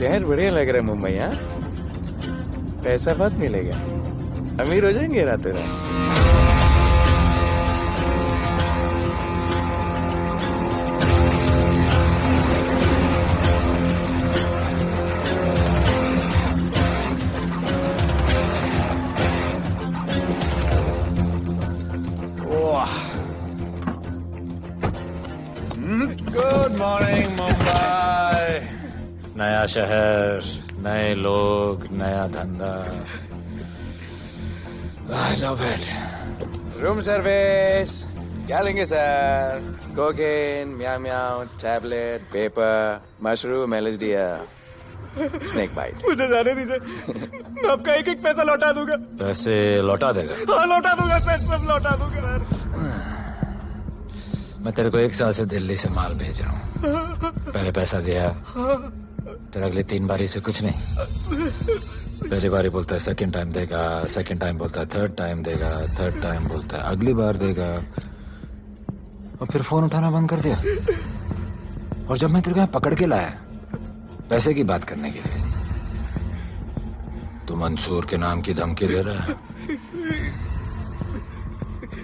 शहर बढ़िया लग रहा है मुंबई। हाँ, पैसा बहुत मिलेगा, अमीर हो जाएंगे रातों रात। Good morning Mumbai. नया शहर, नए लोग, नया धंधा। I love it. Room service क्या लेंगे sir? Cocaine, meow meow, tablet, paper, mushroom, LSD, snake bite. मुझे जाने दीजिए, मैं आपका एक एक पैसा लौटा दूंगा। पैसे लौटा देगा? हाँ लौटा दूंगा सर, सब लौटा दूंगा सर। मैं तेरे को 1 साल से दिल्ली से माल भेज रहा हूँ। पहले पैसा दिया, फिर अगली 3 बारी से कुछ नहीं। पहली बारी बोलता है सेकंड टाइम देगा, सेकंड टाइम बोलता है थर्ड टाइम देगा, थर्ड टाइम बोलता है अगली बार देगा, और फिर फोन उठाना बंद कर दिया। और जब मैं तेरे को यहाँ पकड़ के लाया पैसे की बात करने के लिए, तो मंसूर के नाम की धमकी दे रहा है।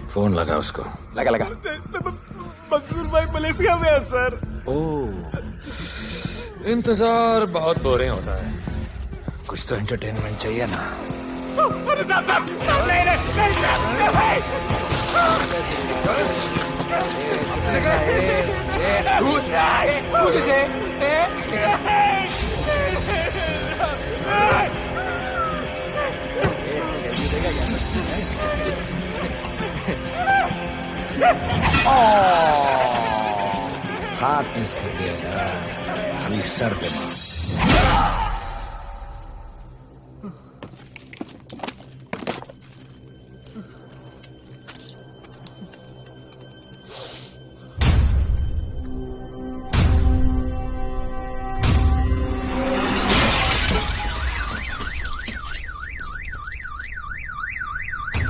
फोन लगा उसको। लगा लगा। मंसूर भाई मलेशिया में है सर। ओह, इंतजार बहुत बोरिंग होता है, कुछ तो एंटरटेनमेंट चाहिए ना। अरे साहब साहब साहब नहीं नहीं हाथ मिस कर दिया यार, अभी सर पे मार।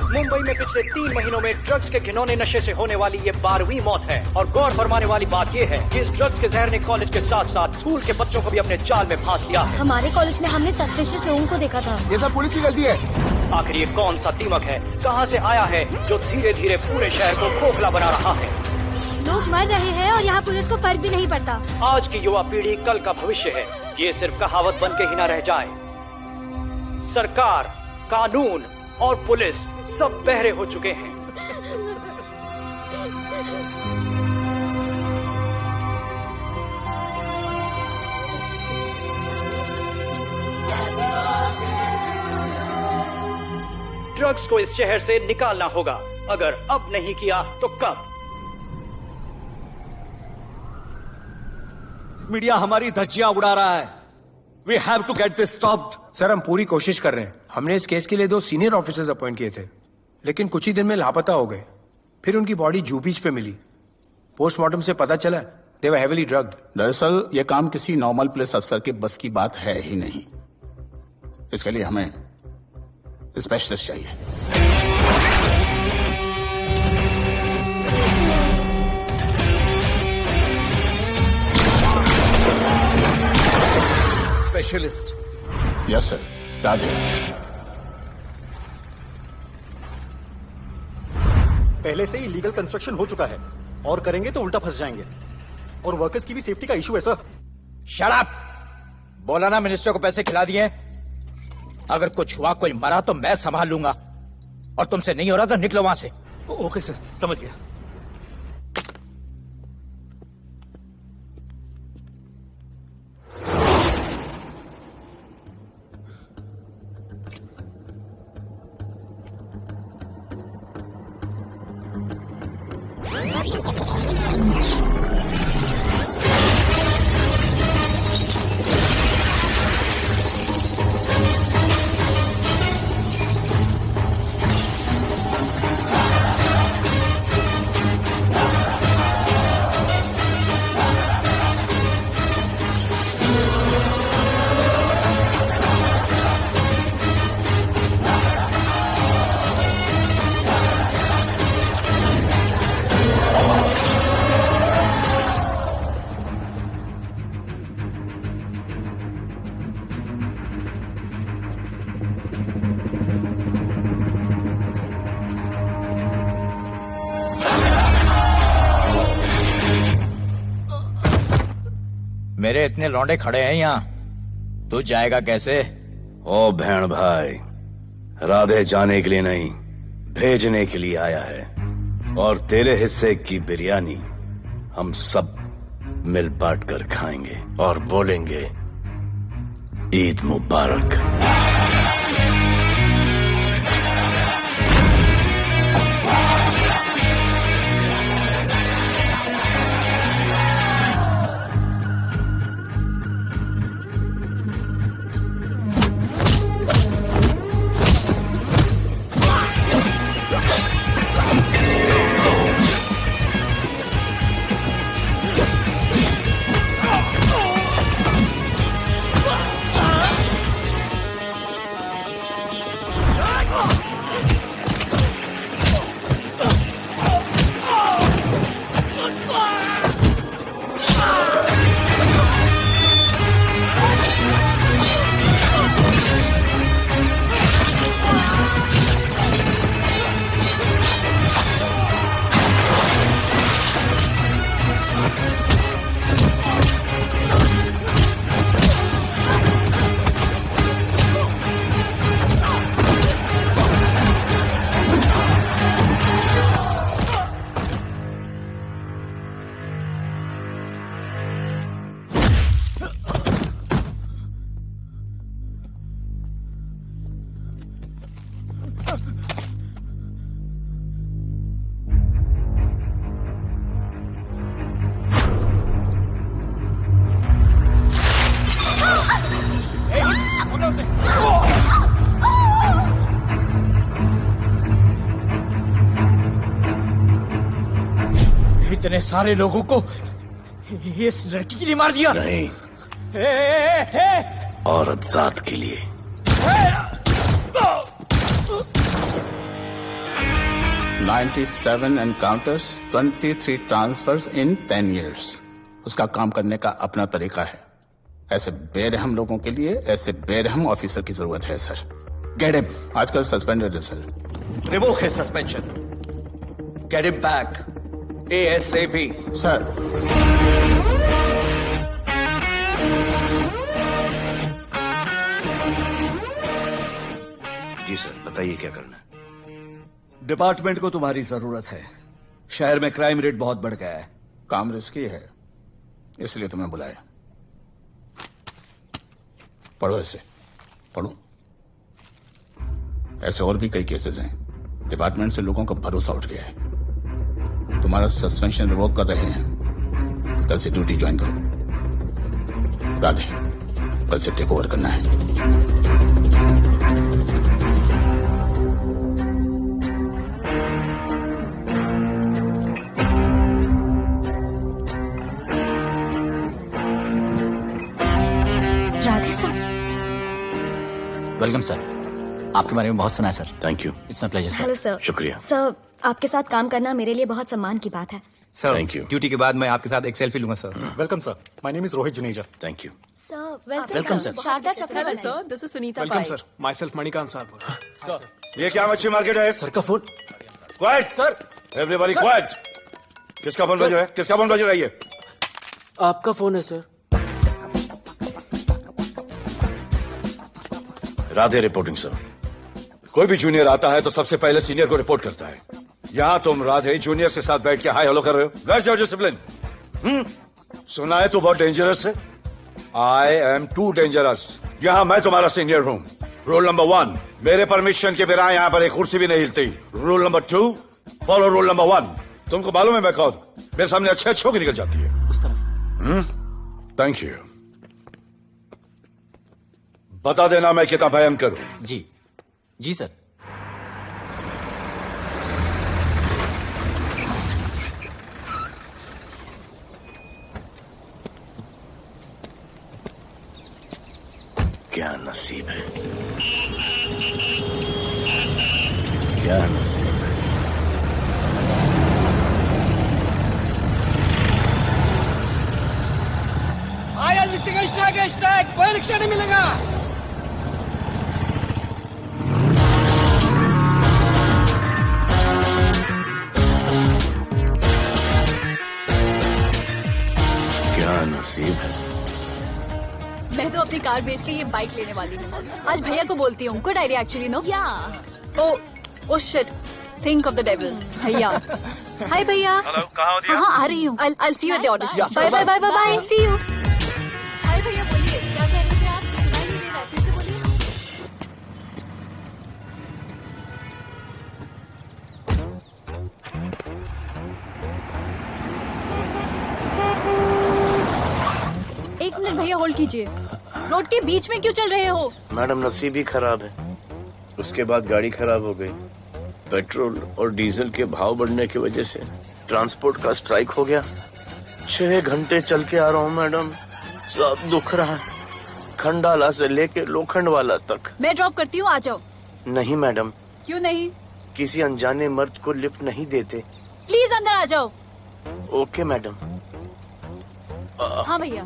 मुंबई में पिछले 3 महीनों में ड्रग्स के घिनौने नशे से होने वाली ये 12वीं मौत है। और गौर फरमाने वाली बात ये है कि इस ड्रग्स के जहर ने कॉलेज के साथ साथ स्कूल के बच्चों को भी अपने जाल में फांस लिया है। हमारे कॉलेज में हमने सस्पिशियस लोगों को देखा था। ये सब पुलिस की गलती है। आखिर ये कौन सा दीमक है, कहां से आया है, जो धीरे धीरे पूरे शहर को खोखला बना रहा है? लोग मर रहे हैं और यहाँ पुलिस को फर्क भी नहीं पड़ता। आज की युवा पीढ़ी कल का भविष्य है, ये सिर्फ कहावत बन के ही न रह जाए। सरकार, कानून और पुलिस सब बहरे हो चुके हैं। ड्रग्स को इस शहर से निकालना होगा, अगर अब नहीं किया तो कब? मीडिया हमारी धज्जियां उड़ा रहा है। We have to get this stopped. Sir हम पूरी कोशिश कर रहे हैं। हमने इस केस के लिए 2 सीनियर ऑफिसर्स अपॉइंट किए थे, लेकिन कुछ ही दिन में लापता हो गए। फिर उनकी बॉडी जू बीच पे मिली। पोस्टमार्टम से पता चला दे वर हेवीली ड्रग्ड। दरअसल यह काम किसी नॉर्मल पुलिस अफसर के बस की बात है ही नहीं। इसके लिए हमें स्पेशलिस्ट चाहिए। स्पेशलिस्ट? Yes sir. राधे। पहले से ही लीगल कंस्ट्रक्शन हो चुका है, और करेंगे तो उल्टा फंस जाएंगे। और वर्कर्स की भी सेफ्टी का इशू है सर। Shut up! बोला ना मिनिस्टर को पैसे खिला दिए। अगर कुछ हुआ, कोई मरा तो मैं संभाल लूंगा, और तुमसे नहीं हो रहा तो निकलो वहां से। ओके सर, समझ गया। मेरे इतने लौंडे खड़े हैं यहाँ, तू जाएगा कैसे? ओ बहन भाई, राधे जाने के लिए नहीं, भेजने के लिए आया है। और तेरे हिस्से की बिरयानी हम सब मिल बांट कर खाएंगे और बोलेंगे ईद मुबारक। इतने सारे लोगों को इस लड़की के लिए मार दिया? नहीं, औरत जात के लिए। $97 encounters, 23 transfers in 10 years। उसका काम करने का अपना तरीका है। ऐसे बेरहम लोगों के लिए ऐसे बेरहम ऑफिसर की जरूरत है सर। Get him. आजकल सस्पेंडेड है sir. Revoke his suspension. Get him back ASAP। Sir, जी सर, बताइए क्या करना है। डिपार्टमेंट को तुम्हारी जरूरत है। शहर में क्राइम रेट बहुत बढ़ गया है। काम रिस्की है, इसलिए तुम्हें बुलाया। पढ़ो इसे, पढ़ो। ऐसे और भी कई केसेस हैं। डिपार्टमेंट से लोगों का भरोसा उठ गया है। तुम्हारा सस्पेंशन रिवोक कर रहे हैं। कल से ड्यूटी ज्वाइन करो। राधे, कल से टेक ओवर करना है। राधे सर। वेलकम सर, आपके बारे में बहुत सुना है sir. Thank you. It's my pleasure sir. Hello sir. शुक्रिया। सर, आपके साथ काम करना मेरे लिए बहुत सम्मान की बात है। Sir, Thank you. ड्यूटी के बाद मैं आपके साथ एक सेल्फी लूंगा sir. Welcome sir, my name is Rohit Juneja. Thank you. Sir, welcome sir. Sharda Chakraborty. Sir, this is Sunita welcome Pai. Sir, myself Manikant साहब। ये क्या मच्छी मार्केट है? सर का phone. Quiet sir, everybody quiet. किसका फोन बज रहा है? किसका फोन बज रहा है ये? आपका फोन है सर। Radhe reporting sir. कोई भी जूनियर आता है तो सबसे पहले सीनियर को रिपोर्ट करता है। यहाँ तुम राधे जूनियर के साथ बैठ के हाय हेलो कर रहे हो। Where's your discipline? सुना है तू बहुत डेंजरस है। I am too dangerous. यहाँ मैं तुम्हारा सीनियर हूँ। रूल नंबर 1, मेरे परमिशन के बिना यहाँ पर एक कुर्सी भी नहीं हिलती। Rule number 2, follow rule number 1। तुमको मालूम है मैं कौन? मेरे सामने अच्छे अच्छों की निकल जाती है। उस तरफ। Thank you. बता देना मैं कितना भयंकर हूँ। जी जी सर। क्या नसीब है, क्या नसीब है। आया रिक्शे का स्टैक है, स्टैक। कोई रिक्शा नहीं मिलेगा। क्या नसीब है। मैं तो अपनी कार बेच के ये बाइक लेने वाली हूँ। आज भैया को बोलती हूँ। Good idea actually, no? Oh shit, think of the devil. भैया, हाय भैया। हेलो, कहाँ हो दिया? हाँ, आ रही हूँ। I'll see you at the audition. Bye bye bye bye, see you. Hi भैया, बोलिए क्या कह रहे थे आप? सुनाई नहीं दे रहा है, फिर से बोलिए। एक मिनट भैया, होल्ड कीजिए। रोड के बीच में क्यों चल रहे हो? मैडम, नसीब ही खराब है। उसके बाद गाड़ी खराब हो गई। पेट्रोल और डीजल के भाव बढ़ने की वजह से ट्रांसपोर्ट का स्ट्राइक हो गया। 6 घंटे चल के आ रहा हूँ मैडम, सब दुख रहा है, खंडाला से लेके लोखंडवाला तक। मैं ड्रॉप करती हूँ, आ जाओ। नहीं मैडम। क्यों नहीं? किसी अनजाने मर्द को लिफ्ट नहीं देते। प्लीज अंदर आ जाओ। Okay madam. हाँ भैया।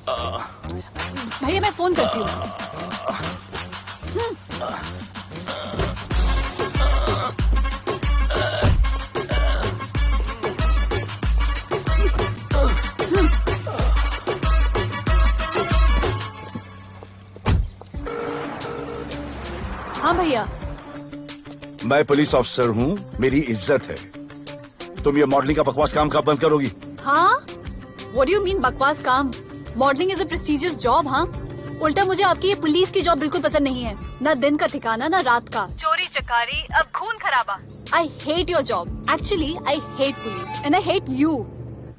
भैया मैं फोन करती हूँ। हाँ भैया। मैं पुलिस ऑफिसर हूँ, मेरी इज्जत है। तुम ये मॉडलिंग का बकवास काम कब बंद करोगी? हाँ? What do you mean बकवास काम? Modelling is a prestigious job. हाँ, उल्टा मुझे आपकी ये पुलिस की जॉब बिल्कुल पसंद नहीं है। ना दिन का ठिकाना, ना रात का। चोरी चकारी, अब खून खराबा। I hate your job. Actually, I hate police and I hate you.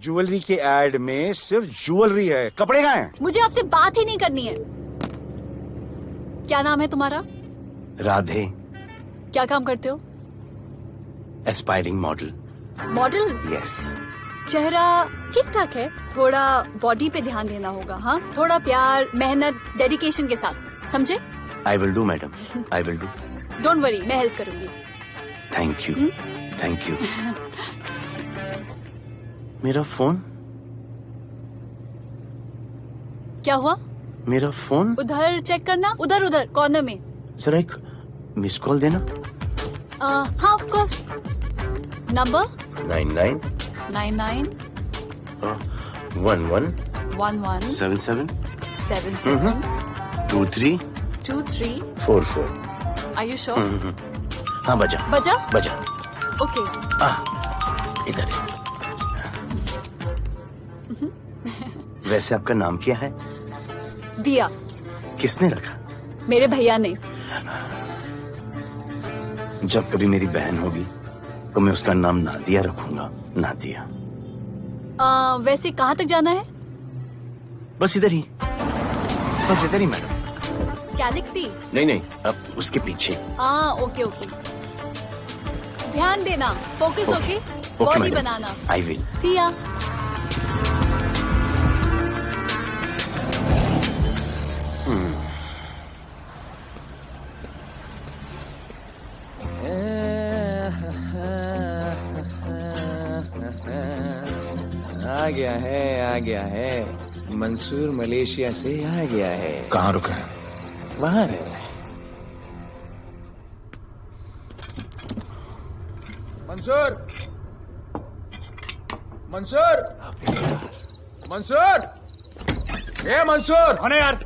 Jewellery के एड में सिर्फ ज्वेलरी है, कपड़े कहाँ हैं? मुझे आपसे बात ही नहीं करनी है। क्या नाम है तुम्हारा? राधे। क्या काम करते हो? Aspiring model. मॉडल? यस। चेहरा ठीक ठाक है, थोड़ा बॉडी पे ध्यान देना होगा। हाँ, थोड़ा प्यार, मेहनत, डेडिकेशन के साथ, समझे? I will do madam, I will do. Don't worry, मैं हेल्प करूंगी। Thank you, thank you. मेरा फोन? क्या हुआ? मेरा फोन? उधर चेक करना, उधर उधर कॉर्नर में। जरा एक मिस कॉल देना। हाँ of course. Number 99 99 11 11 77 77 23 23 44। Are you sure? हाँ बजा बजा? बजा। ओके। इधर है। वैसे आपका नाम क्या है? दिया। किसने रखा? मेरे भैया ने। जब कभी मेरी बहन होगी तो मैं उसका नाम नादिया रखूंगा। नादिया। वैसे कहाँ तक जाना है? बस इधर ही, बस इधर ही मैडम। गैलेक्सी? नहीं नहीं, अब उसके पीछे। Okay okay. ध्यान देना, फोकस होके बॉडी बनाना। I will. सी या। आ गया है। मंसूर मलेशिया से आ गया है। कहाँ रुका है? वहां है। मंसूर, मंसूर, मंसूर, ए मंसूर। होने यार।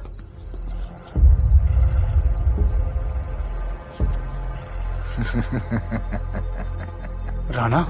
राणा,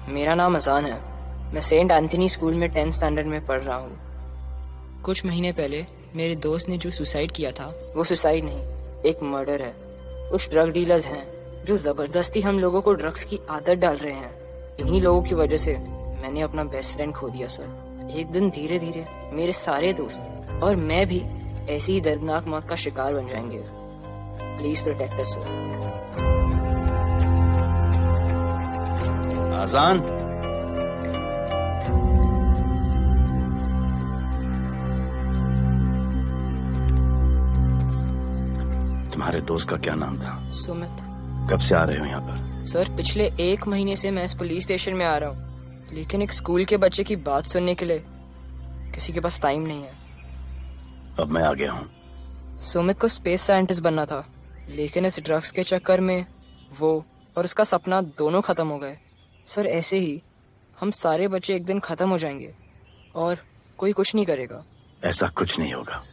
मेरा नाम अजान है। मैं सेंट एंथनी स्कूल में 10th स्टैंडर्ड में पढ़ रहा हूँ। कुछ महीने पहले मेरे दोस्त ने जो सुसाइड किया था, वो सुसाइड नहीं, एक मर्डर है। कुछ ड्रग डीलर्स हैं जो जबरदस्ती हम लोगों को ड्रग्स की आदत डाल रहे हैं। इन्हीं लोगों की वजह से मैंने अपना बेस्ट फ्रेंड खो दिया सर। एक दिन धीरे धीरे मेरे सारे दोस्त और मैं भी ऐसी ही दर्दनाक मौत का शिकार बन जाएंगे। Please protect us sir. Azaan, तुम्हारे दोस्त का क्या नाम था? सुमित। कब से आ रहे हो यहाँ पर? सर पिछले 1 महीने से मैं इस पुलिस स्टेशन में आ रहा हूँ, लेकिन एक स्कूल के बच्चे की बात सुनने के लिए किसी के पास टाइम नहीं है। अब मैं आ गया हूँ। सुमित को स्पेस साइंटिस्ट बनना था, लेकिन इस ड्रग्स के चक्कर में वो और उसका सपना दोनों खत्म हो गए। सर ऐसे ही हम सारे बच्चे एक दिन खत्म हो जाएंगे और कोई कुछ नहीं करेगा। ऐसा कुछ नहीं होगा,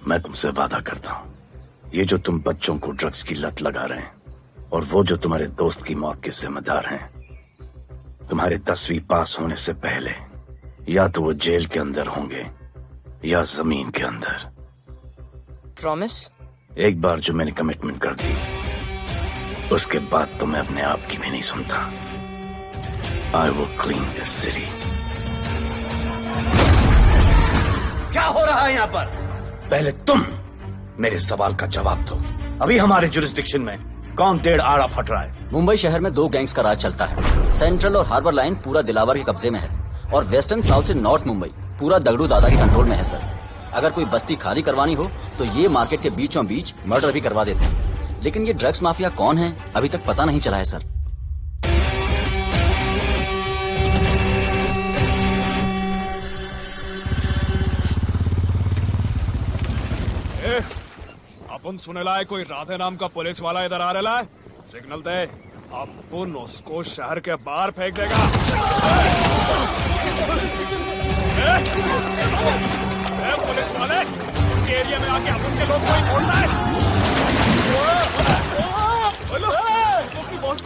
मैं तुमसे वादा करता हूँ। ये जो तुम बच्चों को ड्रग्स की लत लगा रहे हैं और वो जो तुम्हारे दोस्त की मौत के जिम्मेदार हैं, तुम्हारे 10वीं पास होने से पहले या तो वो जेल के अंदर होंगे या जमीन के अंदर। प्रॉमिस? एक बार जो मैंने कमिटमेंट कर दी, उसके बाद तो मैं अपने आप की भी नहीं सुनता। I will clean this city. क्या हो रहा है यहाँ पर? पहले तुम मेरे सवाल का जवाब दो। अभी हमारे जुरिस्डिक्शन में कौन डेढ़ आड़ा फट रहा है? मुंबई शहर में 2 गैंग्स का राज चलता है। सेंट्रल और हार्बर लाइन पूरा दिलावर के कब्जे में है और वेस्टर्न साउथ से नॉर्थ मुंबई पूरा दगड़ू दादा के कंट्रोल में है सर। अगर कोई बस्ती खाली करवानी हो तो ये मार्केट के बीचों बीच मर्डर भी करवा देते हैं, लेकिन ये ड्रग्स माफिया कौन है अभी तक पता नहीं चला है सर। अपन सुनेला है कोई राधे नाम का पुलिस वाला इधर आ रहा है। सिग्नल दे, अपन उसको शहर के बाहर फेंक देगा। पुलिस वाले एरिया में आके अपन के लोग कोई बोलता है।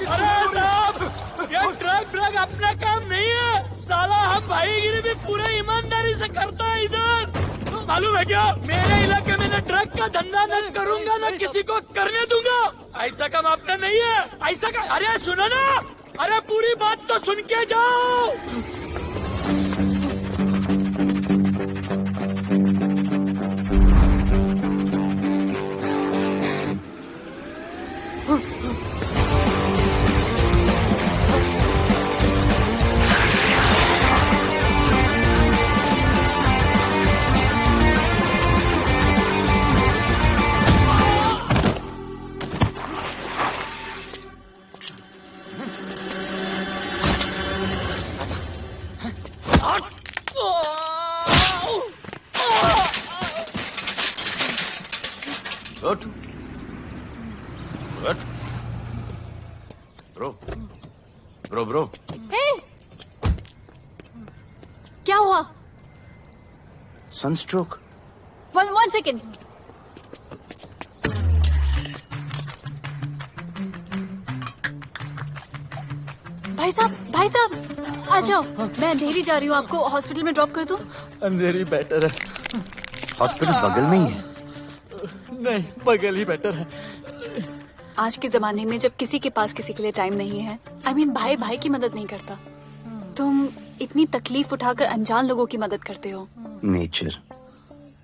अरे साहब, ये ड्रग अपना काम नहीं है साला। हम भाईगिरी भी पूरे ईमानदारी से करता है इधर। मालूम है क्या, मेरे इलाके में न ड्रग का धंधा न करूंगा न किसी को करने दूंगा। ऐसा काम अपना नहीं है। ऐसा का, अरे सुनो ना, अरे पूरी बात तो सुन के जाओ। ब्रो क्या हुआ? सनस्ट्रोक। One second. भाई साहब आ जाओ। मैं अंधेरी जा रही हूँ, आपको हॉस्पिटल में ड्रॉप कर दूं? अंधेरी बेटर है। हॉस्पिटल बगल में ही है? नहीं, बगल ही बेटर है। आज के जमाने में जब किसी के पास किसी के लिए टाइम नहीं है, भाई भाई की मदद नहीं करता, तुम इतनी तकलीफ उठाकर अनजान लोगों की मदद करते हो। नेचर।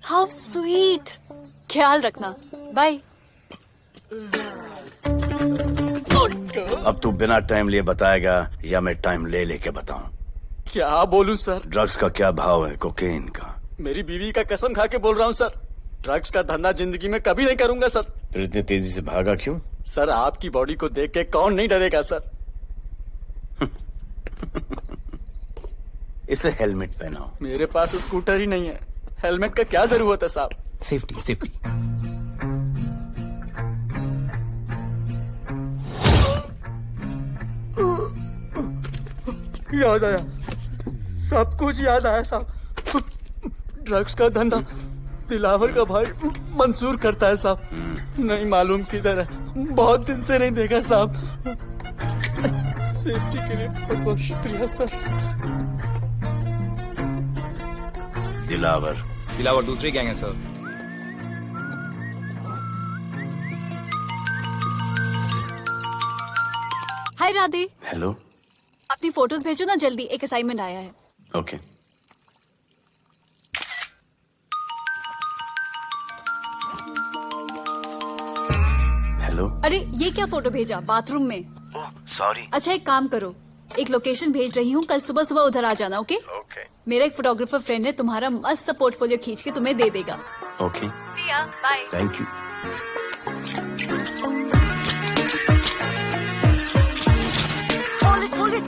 How sweet. ख्याल रखना, बाय। अब तू बिना टाइम लिए बताएगा या मैं टाइम ले लेके बताऊं? क्या बोलूं सर? ड्रग्स का क्या भाव है कोकेन का? मेरी बीवी का कसम खा के बोल रहा हूं सर, ड्रग्स का धंधा जिंदगी में कभी नहीं करूंगा सर। फिर इतनी तेजी से भागा क्यों? सर आपकी बॉडी को देख के कौन नहीं डरेगा सर। इसे हेलमेट पहनाओ। मेरे पास स्कूटर ही नहीं है, हेलमेट का क्या जरूरत है साहब? Safety safety. याद आया, सब कुछ याद आया साहब। ड्रग्स का धंधा दिलावर का भाई मंसूर करता है साहब। नहीं मालूम किधर है, बहुत दिन से नहीं देखा साहब। सेफ्टी के लिए बहुत बहुत शुक्रिया सर। दिलावर दूसरी गैंग है सर। हाय राधे। हेलो। अपनी फोटोज भेजो ना जल्दी, एक असाइनमेंट आया है। ओके। हेलो। अरे ये क्या फोटो भेजा बाथरूम में? सॉरी। अच्छा एक काम करो, एक लोकेशन भेज रही हूँ, कल सुबह सुबह उधर आ जाना। ओके? मेरा एक फोटोग्राफर फ्रेंड है, तुम्हारा मस्त सा पोर्टफोलियो खींच के तुम्हें दे देगा। Okay. Bye. Thank you. hold it.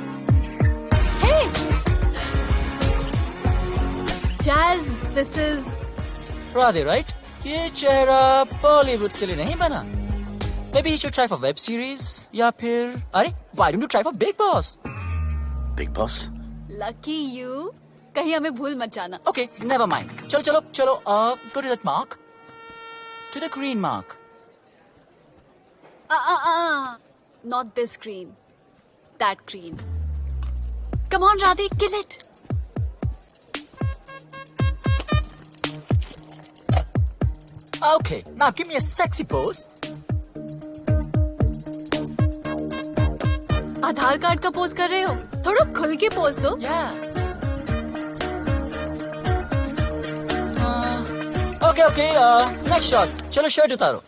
Hey, Jazz, this is Radhe, right? ये चेहरा बॉलीवुड के लिए नहीं बना. Maybe he should try for web series या फिर अरे why don't you try for Big Boss? Big Boss? lucky you. कहीं हमें भूल मत जाना. Okay, never mind. चलो. Go to that mark. To the green mark. Not this green. That green. Come on, Radhe, kill it. Okay, now give me a sexy pose. Aadhaar card का pose कर रहे हो? थोड़ा खुल के pose दो. Okay, next shot. चलो shirt उतारो.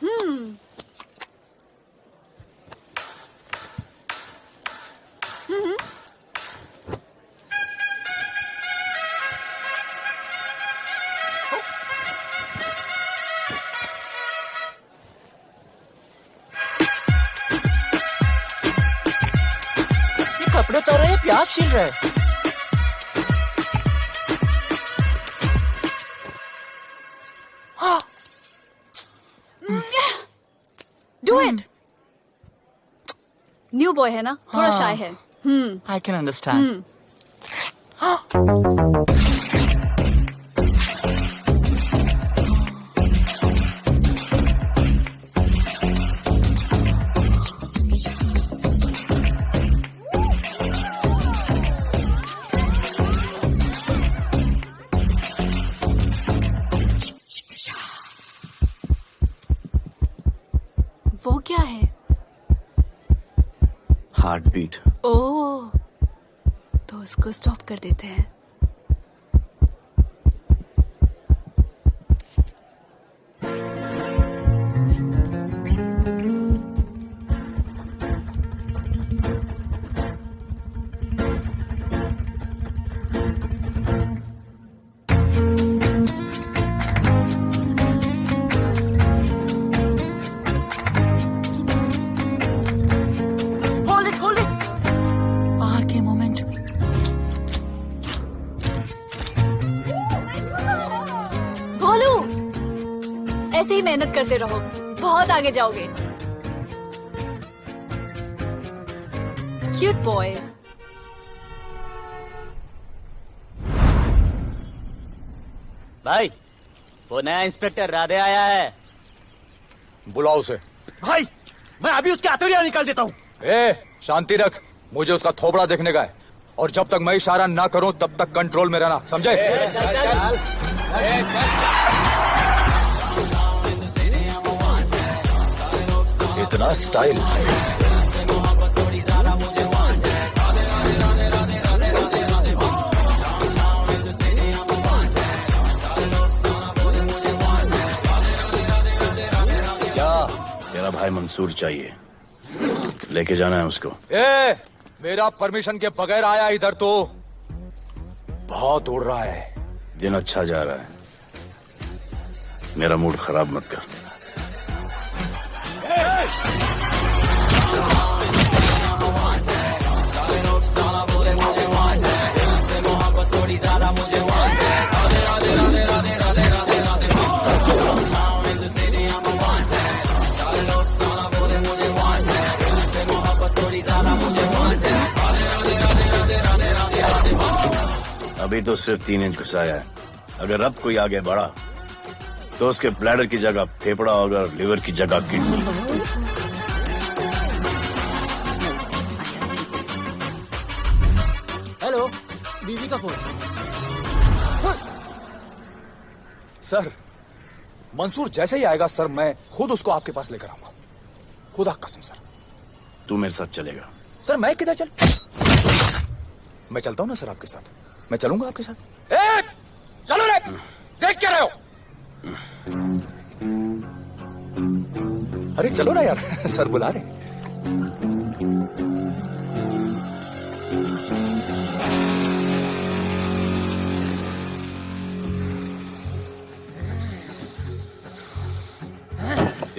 ये कपड़े उतार रहे हैं, प्याज छील रहे हैं. Do it. न्यू बॉय है ना, थोड़ा शाय है. I can understand. वो क्या है? Heart beat. ओह, तो उसको स्टॉप कर देते हैं. ऐसे ही मेहनत करते रहो, बहुत आगे जाओगे. Cute boy. भाई, वो नया इंस्पेक्टर राधे आया है. बुलाओ उसे. भाई, मैं अभी उसके हथेलियां निकाल देता हूँ. शांति रख. मुझे उसका थोबड़ा देखने का है, और जब तक मैं इशारा ना करूं तब तक कंट्रोल में रहना, समझे? इतना स्टाइल. क्या? तेरा भाई मंसूर चाहिए, लेके जाना है उसको. मेरा परमिशन के बगैर आया इधर तो. बहुत उड़ रहा है. दिन अच्छा जा रहा है, मेरा मूड खराब मत कर. अभी तो सिर्फ 3 इंच घुसाया है. अगर अब कोई आगे बढ़ा तो उसके ब्लैडर की जगह फेफड़ा होगा और लिवर की जगह किडनी. हेलो, बीवी का फोन. सर, मंसूर जैसे ही आएगा सर, मैं खुद उसको आपके पास लेकर आऊंगा. खुदा कसम सर. तू मेरे साथ चलेगा? सर मैं किधर चल? मैं चलता हूं ना सर आपके साथ. मैं चलूंगा आपके साथ. चलो रे, देख क्या रहे हो? अरे चलो ना यार, सर बुला रहे.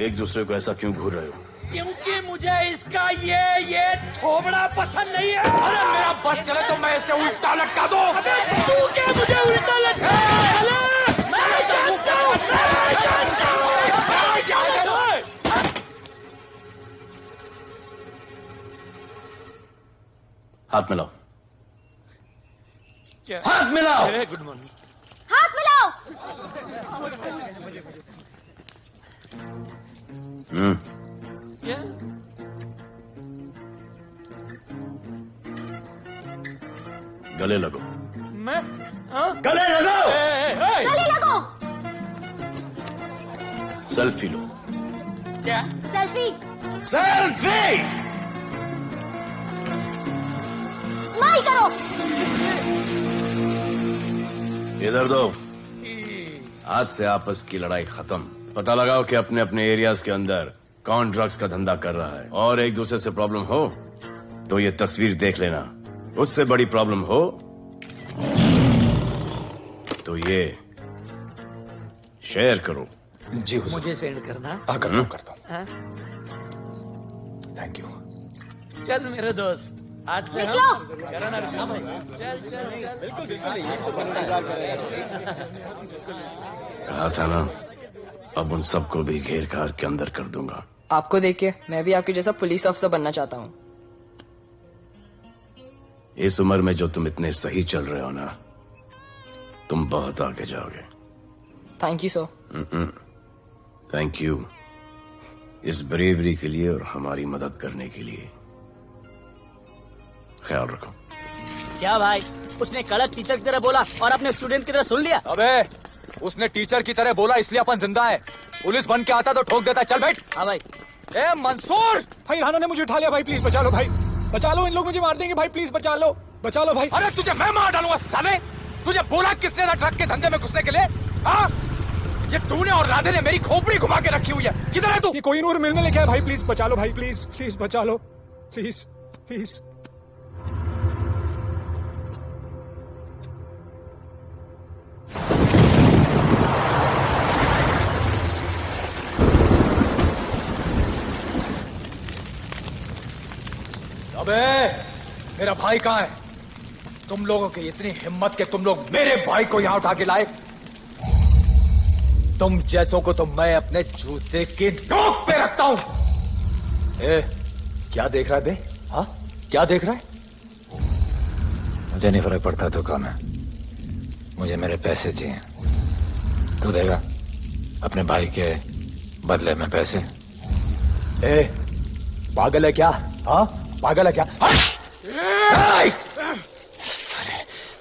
एक दूसरे को ऐसा क्यों घूर रहे हो? क्योंकि मुझे इसका ये थोबड़ा पसंद नहीं है. अरे बस चले तो मैं इसे उल्टा लटका दूं। अबे तू क्या मुझे उल्टा लटका? मैं जानता हूं। हाथ मिलाओ। क्या? हाथ मिलाओ। Good morning. हाथ मिलाओ। क्या? गले लगो। मैं? हाँ? गले लगो। गले लगो। सेल्फी लो। क्या? सेल्फी। सेल्फी। स्माइल करो। इधर दो। आज से आपस की लड़ाई खत्म। पता लगाओ कि अपने अपने एरियाज के अंदर कौन ड्रग्स का धंधा कर रहा है, और एक दूसरे से प्रॉब्लम हो तो ये तस्वीर देख लेना। उससे बड़ी प्रॉब्लम हो तो ये शेयर करो। जी हुजूर। मुझे सेंड करना। करता हूँ करता हूँ। हाँ? Thank you. चल मेरे दोस्त, आज से निकलो। करण हाँ भाई, चल चल चल। बिल्कुल बिल्कुल ये तो कहा था ना, अब उन सबको भी घेर घार के अंदर कर दूंगा। आपको देख के मैं भी आपके जैसा पुलिस अफसर बनना चाहता हूँ। इस उम्र में जो तुम इतने सही चल रहे हो ना, तुम बहुत आगे जाओगे। Thank you sir. Thank you इस ब्रेवरी के लिए और हमारी मदद करने के लिए। ख्याल रखो। क्या भाई, उसने कड़क टीचर की तरह बोला और अपने स्टूडेंट की तरह सुन लिया? अबे उसने टीचर की तरह बोला इसलिए अपन जिंदा है। पुलिस बन के आता तो ठोक देता। चल बैठ। हाँ भाई। ए मंसूर, भाई राना ने मुझे उठा लिया भाई, प्लीज बचा लो भाई, बचा लो, इन लोग मुझे मार देंगे भाई, प्लीज बचा लो भाई। अरे तुझे मैं मार डालूंगा साले। तुझे बोला किसने था ट्रक के धंधे में घुसने के लिए? हाँ, ये तूने और राधे ने मेरी खोपड़ी घुमा के रखी हुई है। किधर है तू? ये कोई नूर मिलने लेके आया भाई, प्लीज बचा लो भाई, प्लीज प्लीज बचा लो, प्लीज प्लीज। अबे मेरा भाई कहाँ है? तुम लोगों की इतनी हिम्मत कि तुम लोग मेरे भाई को यहाँ उठा के लाए। तुम जैसों को तो मैं अपने जूते की नोक पे रखता हूँ। ए, क्या देख रहा है बे? हाँ, क्या देख रहा है? मुझे नहीं फर्क पड़ता तो कौन है, मुझे मेरे पैसे चाहिए। तू देगा अपने भाई के बदले में पैसे? ए, पागल है क्या? हाँ, पागल है क्या? साले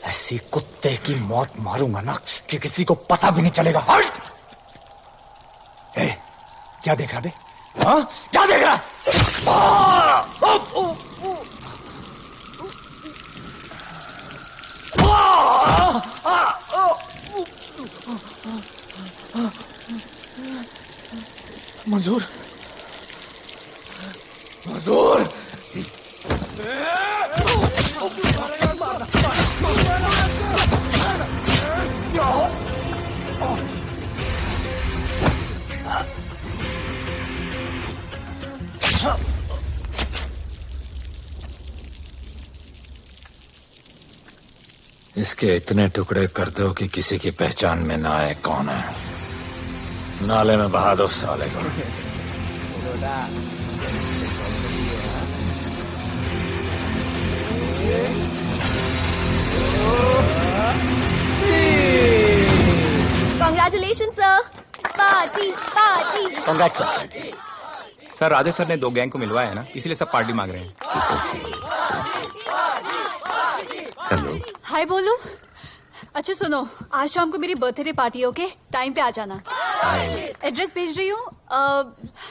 ऐसी कुत्ते की मौत मारूंगा ना कि किसी को पता भी नहीं चलेगा। ए, क्या देख रहा बे? हाँ, क्या देख रहा? मंजूर, मंजूर। इसके इतने टुकड़े कर दो कि किसी की पहचान में ना आए कौन है। नाले में बहा दो साले को। Congratulations, sir. Party party. Congrats sir. Sir Radhe sir ने 2 गैंग को मिलवाया है ना, इसीलिए सब पार्टी मांग रहे हैं। हेलो। हाय बोलू। अच्छा सुनो, आज शाम को मेरी बर्थडे पार्टी, ओके? टाइम पे आ जाना। एड्रेस भेज रही हूँ।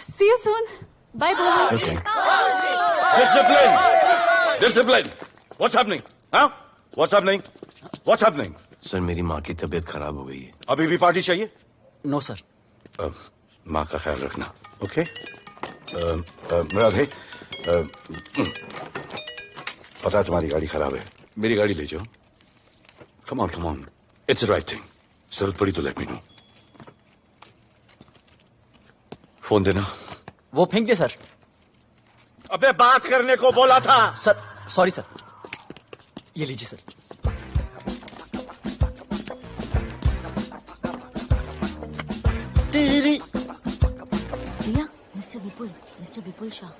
सी यू सून। बाय बोलू। Discipline! Discipline! What's happening? Huh? What's happening? What's happening? Sir मेरी माँ की तबीयत खराब हो गई है। अभी भी पार्टी चाहिए? No sir. माँ का ख्याल रखना, ओके? राधे, पता है तुम्हारी गाड़ी खराब है, मेरी गाड़ी ले जाओ। Come on, it's the right thing. जरूरत पड़ी तो लेट मी नो। फोन देना। वो फेंक दे सर। अबे बात करने को बोला था। Sir sorry sir. ये लीजिए सर। तेरी भैया, mister Vipul Shah.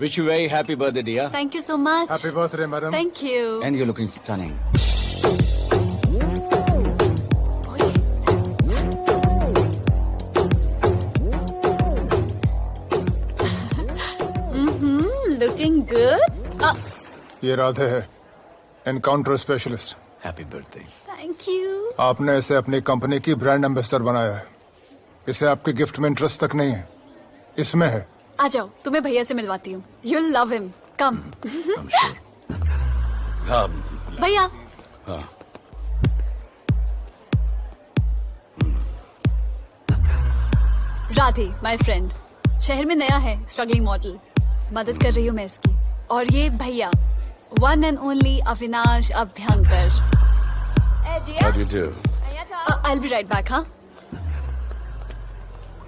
Wish you very happy birthday, dear. Thank you so much. Happy birthday, madam. Thank you. And you're looking stunning. Looking good. ये राधे है, encounter specialist. Happy birthday. Thank you. आपने इसे अपनी company की brand ambassador बनाया है। इसे आपके गिफ्ट में इंटरेस्ट तक नहीं है, इसमें है। आ जाओ, तुम्हें भैया से मिलवाती हूँ। You'll love him. Come. भैया। हाँ। राधे, my friend, शहर में नया है, स्ट्रगलिंग मॉडल। मदद कर रही हूँ मैं इसकी। और ये भैया, one and only Avinash Abhyankar. How do you do? I'll be right back, हाँ?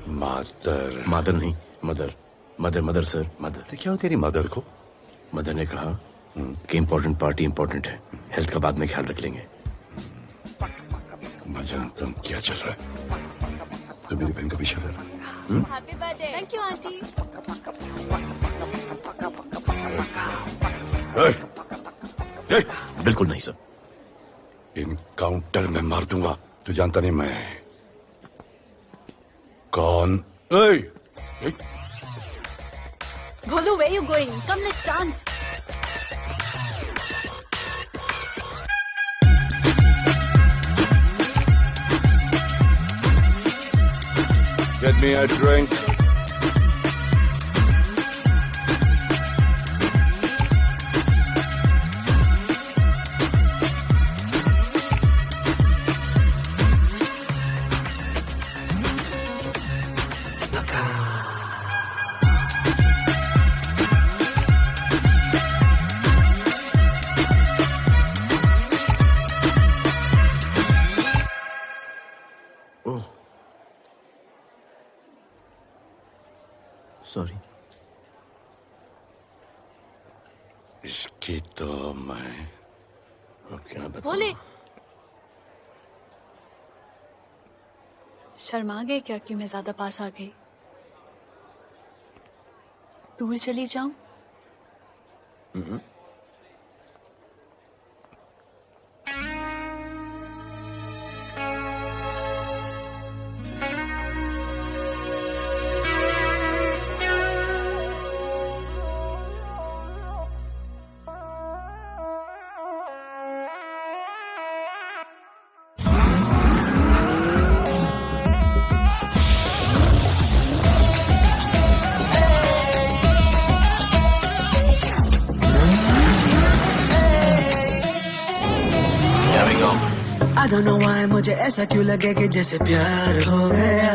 मदर नहीं, मदर सर, मदर। तो क्या हो तेरी मदर को? मदर ने कहा कि इम्पोर्टेंट पार्टी इम्पोर्टेंट है, हेल्थ का बाद में ख्याल रख लेंगे। मैं जानता हूँ क्या चल रहा है। तो मेरी बहन का पीछा कर। Happy birthday. Thank you aunty. बिल्कुल नहीं सर। इनकाउंटर में मार दूंगा। तू जानता नहीं मैं कौन? Golu, where you going? Come, let's dance. Get me a drink. Sorry. इसकी तो मैं अब क्या बताऊं? बोले। शर्मा गए क्या कि मैं ज्यादा पास आ गई? दूर चली जाऊं? I don't know why मुझे ऐसा क्यों लगे कि जैसे प्यार हो गया।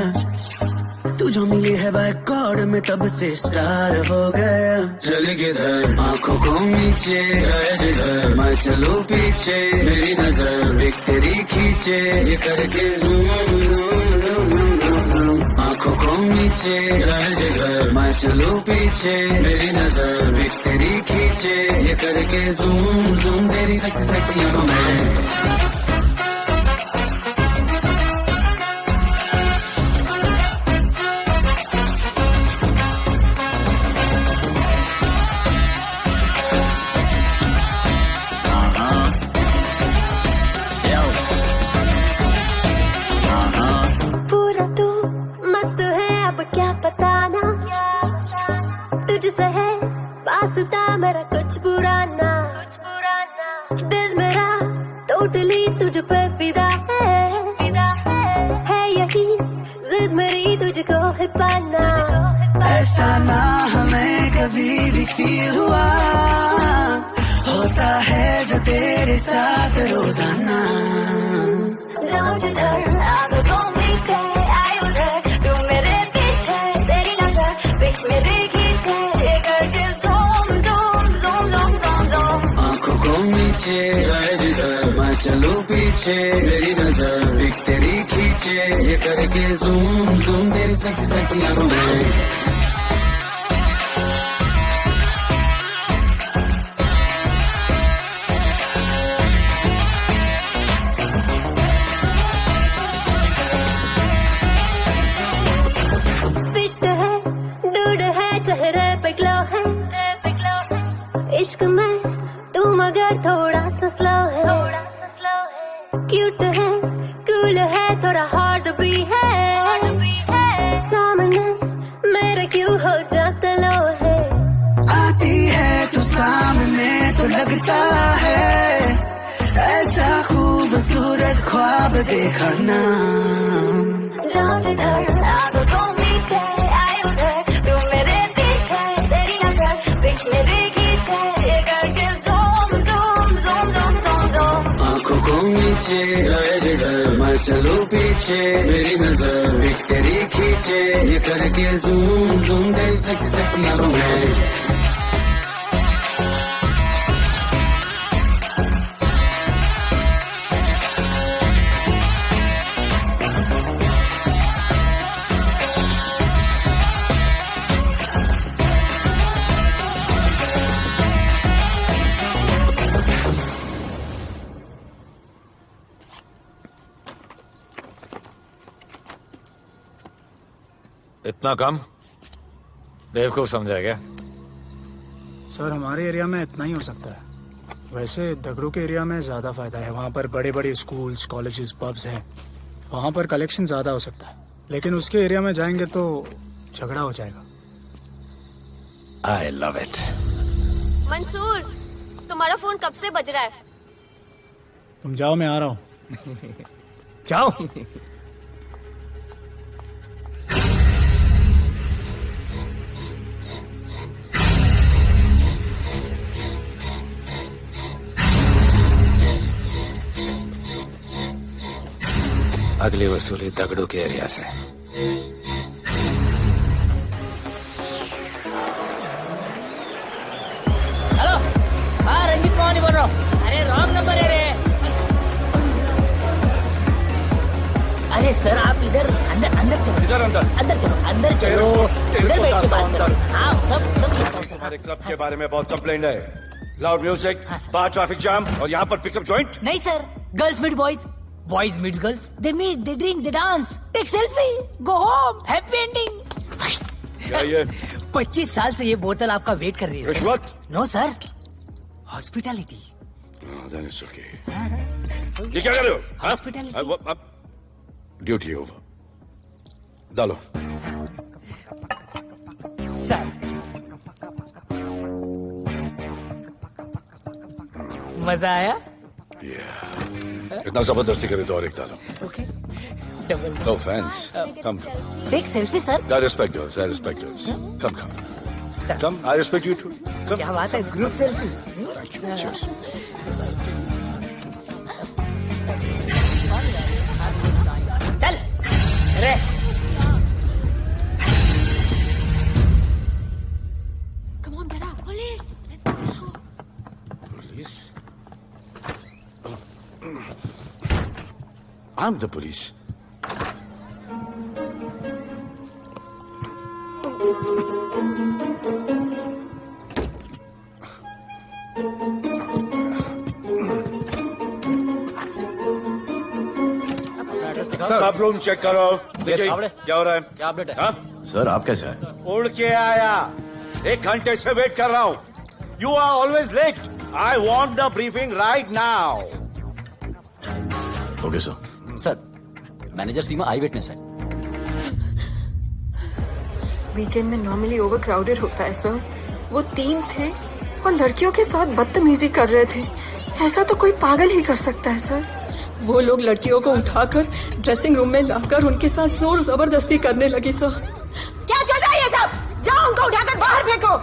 तू जो मिली है बाय गॉड में तब से स्टार हो गया। चले किधर आंखों को नीचे जाए जिधर, मैं चलूं पीछे मेरी नजर एक तेरी खींचे। ये करके zoom zoom zoom zoom zoom, आंखों को नीचे जाए जिधर, मैं चलूं पीछे मेरी नजर एक तेरी खींचे। ये करके ज़ूम ज़ूम तेरी सेक्सी सेक्सी आंखों में। मेरा कुछ पुराना दिल मेरा टोटली तुझ पे फिदा है यही जिद मेरी तुझको है पाना। ऐसा ना हमें कभी भी फील हुआ, होता है जो तेरे साथ रोजाना। जाऊं जिधर आदतों मीठे आए उधर, तू मेरे पीछे तेरी नजर पिक मेरे खींचे। ये करके आंखों को नीचे जाए जिधर, मैं चलूं पीछे मेरी नजर एक तेरी खींचे। ये करके ज़ूम ज़ूम तेरी सेक्सी सेक्सी आंखों में। मगर थोड़ा सा स्लो है, क्यूट है, कूल है, थोड़ा हॉट भी है, सामने मेरे क्यों हो जाता लो है। आती है तो सामने तो लगता है ऐसा खूबसूरत ख्वाब देखा ना। जाऊं जिधर आगो को मीठे आए उधर, तू मेरे पीछे तेरी नजर पिक मेरे खींचे, ये करके zoom zoom zoom zoom zoom zoom। आंखों को नीचे आए जिधर मैं चलूं पीछे, मेरी नजर पिक तेरी खींचे, ये करके zoom zoom तेरी सेक्सी सेक्सी आंखों में। इतना कम? बेवकूफ समझा क्या? सर हमारे एरिया में इतना ही हो सकता है, वैसे दगड़ू के एरिया में ज्यादा फायदा है। वहाँ पर बड़े बड़े स्कूल्स, कॉलेजेस, पब्स हैं, वहाँ पर कलेक्शन ज्यादा हो सकता है। लेकिन उसके एरिया में जाएंगे तो झगड़ा हो जाएगा। I love it. मंसूर, तुम्हारा फोन कब से बज रहा है? तुम जाओ, मैं आ रहा हूँ। जाओ। अगली वसूली दगड़ू के एरिया से। हेलो, हाँ रंजीत मोहन बोल रहा हूँ। अरे रॉन्ग नंबर है रे। अरे सर आप इधर अंदर अंदर चलो, इधर अंदर चलो, अंदर चलो, इधर बैठ के बात करो। हाँ सब हमारे क्लब के बारे में बहुत कंप्लेंट है। लाउड म्यूजिक, बाहर ट्रैफिक जाम और यहाँ पर पिकअप जॉइंट। नहीं sir, girls meet boys, boys meet girls, they meet, they drink, they dance, take selfie, go home, happy ending। क्या ये? 25 साल से ये बोतल आपका वेट कर रही है। रिश्वत? No sir, hospitality. ये क्या कर रहे हो? हॉस्पिटैलिटी। ड्यूटी ओवर, डालो। सर मजा आया? इतना जबरदस्ती करे तो और एक डालो। Okay. No offense. Come. Take selfie, sir. I respect yours. I respect yours. Come. Come. I respect you too. Come. क्या बात है? Group selfie. Cheers. चल। रे। Come on, get up. Police. Let's go. Police? I'm the police. सब room check करो। देखिए क्या हो रहा है? क्या अपडेट है? हाँ? सर आप कैसे हैं? उड़ के आया, 1 घंटे से वेट कर रहा हूँ। You are always late. I want the briefing right now. Okay sir. Sir, manager Seema eye witness है। वीकेंड में नॉर्मली ओवर क्राउडेड होता है सर। वो 3 थे और लड़कियों के साथ बदतमीजी कर रहे थे। ऐसा तो कोई पागल ही कर सकता है सर। वो लोग लड़कियों को उठाकर ड्रेसिंग रूम में लाकर उनके साथ जोर जबरदस्ती करने लगी सर। क्या चल रहा है ये सब? जाओ उनको उठाकर बाहर फेंको।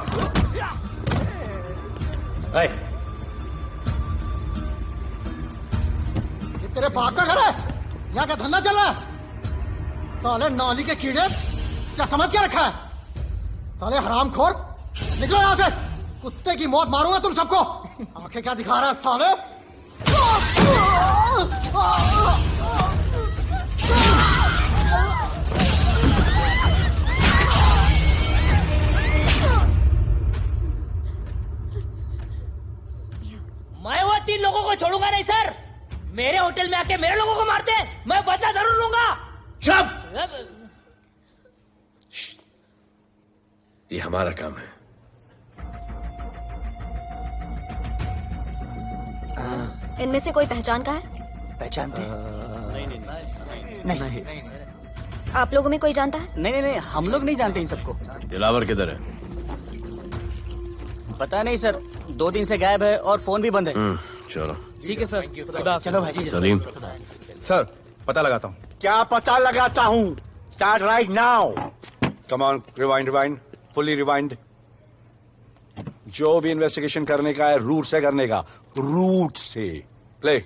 ये तेरे बाप का घर है? यहाँ का धंधा चल रहा है? साले नाली के कीड़े, क्या समझ के रखा है? साले हरामखोर, निकलो यहाँ से। कुत्ते की मौत मारूंगा तुम सबको। आंखें क्या दिखा रहा है साले? मैं वो 3 लोगों को छोड़ूंगा नहीं सर। मेरे होटल में आके मेरे लोगों को मारते हैं, मैं बदला जरूर लूंगा। चुप! ये हमारा काम है। इनमें से कोई पहचान का है? पहचानते हैं? नहीं। आप लोगों में कोई जानता है? नहीं, हम लोग नहीं जानते इन सबको। दिलावर किधर है? पता नहीं सर, 2 दिन से गायब है और फोन भी बंद है। चलो ठीक है सर। चलो भाई। सलीम। सर पता लगाता हूँ। क्या पता लगाता हूँ? Start right now. Come on, rewind, fully rewind. जो भी इन्वेस्टिगेशन करने का है रूट से करने का, रूट से। Play.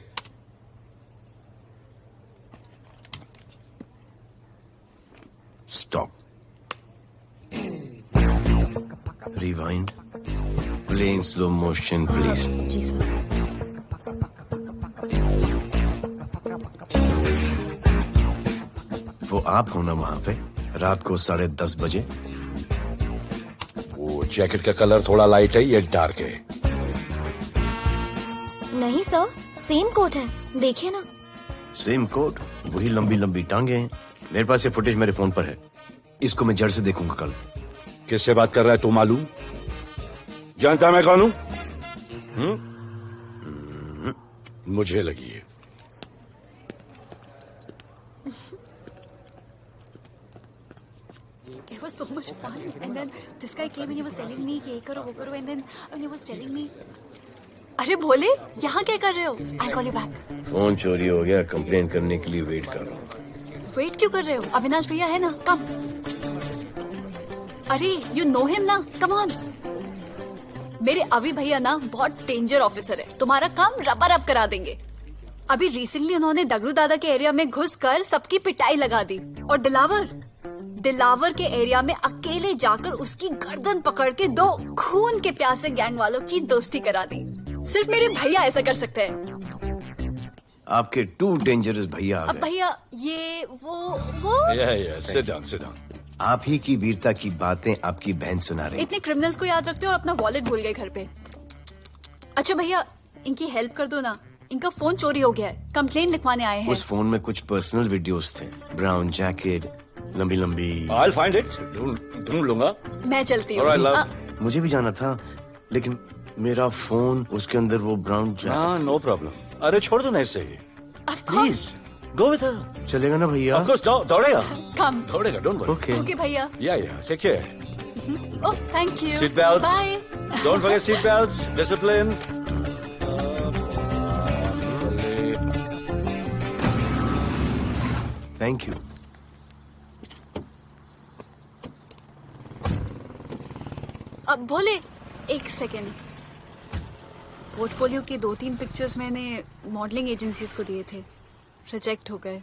Stop. Rewind. Play in slow motion please. जी सर। वो आप हो ना वहां पे रात को 10:30 बजे? वो जैकेट का कलर थोड़ा लाइट है, ये डार्क है। नहीं सर, सेम कोट है, देखिए ना। सेम कोट, वही लंबी लंबी टांगे हैं। मेरे पास ये फुटेज मेरे फोन पर है, इसको मैं जड़ से देखूंगा कल। किससे बात कर रहा है तू मालूम? जानता मैं कौन हूं? मुझे लगी है। It was so much fun, and then this guy came and he was telling me कि ये करो वो करो, and then he was telling me, अरे भोले यहाँ क्या कर रहे हो? I'll call you back. Phone चोरी हो गया, कंप्लेन करने के लिए वेट कर रहा हूँ। वेट क्यों कर रहे हो? अविनाश भैया है ना, कम। अरे you know him ना, come on. मेरे अभी भैया ना बहुत डेंजर ऑफिसर है, तुम्हारा काम रबर अप करा देंगे। अभी रिसेंटली उन्होंने दगड़ू दादा के एरिया में घुसकर सबकी पिटाई लगा दी, और दिलावर के एरिया में अकेले जाकर उसकी गर्दन पकड़ के 2 खून के प्यासे गैंग वालों की दोस्ती करा दी। सिर्फ मेरे भैया ऐसा कर सकते हैं। आपके 2 डेंजरस भैया आ अब गए। भैया ये वो सिट डाउन। आप ही की वीरता की बातें आपकी बहन सुना रही। इतने क्रिमिनल्स को याद रखते हो और अपना वॉलेट भूल गए घर पे। अच्छा भैया इनकी हेल्प कर दो ना, इनका फोन चोरी हो गया है, कंप्लेंट लिखवाने आए हैं। उस फोन में कुछ पर्सनल वीडियोस थे, ब्राउन जैकेट, लंबी लंबी। I'll find it, ढूंढ लूंगा। मैं चलती हूँ। मुझे भी जाना था, लेकिन मेरा फोन, उसके अंदर वो ब्राउन जैकेट। हाँ, नो प्रॉब्लम। अरे छोड़ दो ना इसे। Please go with her. चलेगा ना भैया? Of course, दौड़ेगा। कम। दौड़ेगा, डोंट वरी। ओके भैया। Yeah, take care. Oh thank you. Seat belts. Bye. Don't forget seat belts. Discipline. Thank you. अब बोले 1 सेकेंड। पोर्टफोलियो के 2-3 पिक्चर्स मैंने मॉडलिंग एजेंसीज को दिए थे, रिजेक्ट हो गए।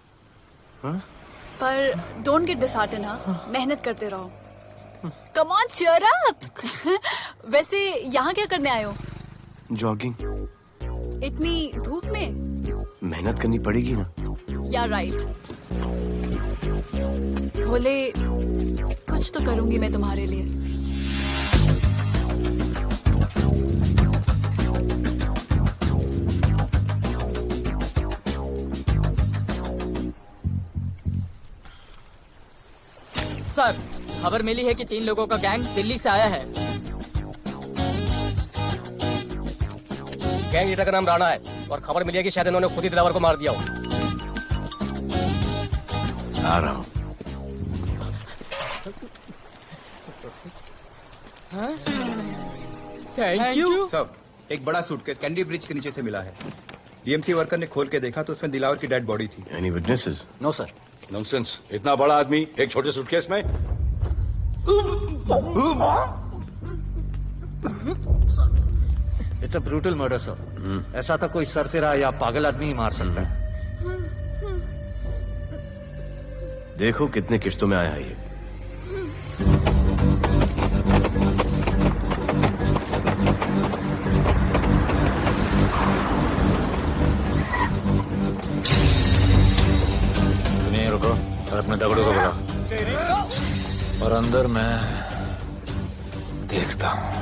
पर डोंट गेट डिसहार्टन, हाँ, मेहनत करते रहो। Come on cheer up. वैसे यहाँ क्या करने आए हो? जॉगिंग। इतनी धूप में? मेहनत करनी पड़ेगी ना। या राइट। भोले कुछ तो करूंगी मैं तुम्हारे लिए। सर खबर मिली है कि 3 लोगों का गैंग दिल्ली से आया है। गैंग लीडर का नाम राणा है और खबर मिली है कि शायद इन्होंने खुद ही दिलावर को मार दिया हो। आ रहा हूँ। Thank you. सब एक बड़ा सूटकेस कैंडी ब्रिज के नीचे से मिला है। डीएमसी वर्कर ने खोल के देखा तो उसमें दिलावर की डेड बॉडी थी। Any witnesses? No sir. Nonsense, इतना बड़ा आदमी एक छोटे सूटकेस में। It's a brutal murder sir. ऐसा तो कोई सरफिरा या पागल आदमी ही मार सकता है। देखो कितने किश्तों में आया है ये। तुम रुको और अपने दगड़ों को बुलाओ, और अंदर मैं देखता हूँ।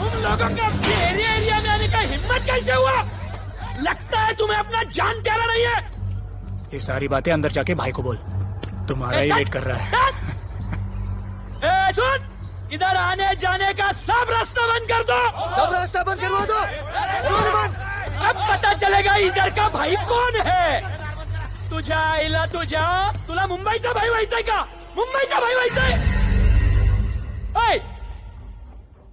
तुम लोगों का मेरे एरिया में आने का हिम्मत कैसे हुआ? लगता है तुम्हें अपना जान प्यारा नहीं है। ये सारी बातें अंदर जाके भाई को बोल, तुम्हारा ही वेट कर रहा है। सुन, इधर आने जाने का सब रास्ता बंद कर दो। सब रास्ता बंद करवा दो। अब पता चलेगा इधर का भाई कौन है। तुझा इला तुझा तुला मुंबईचा भाई व्हायचंय का? मुंबईचा भाई व्हायचंय?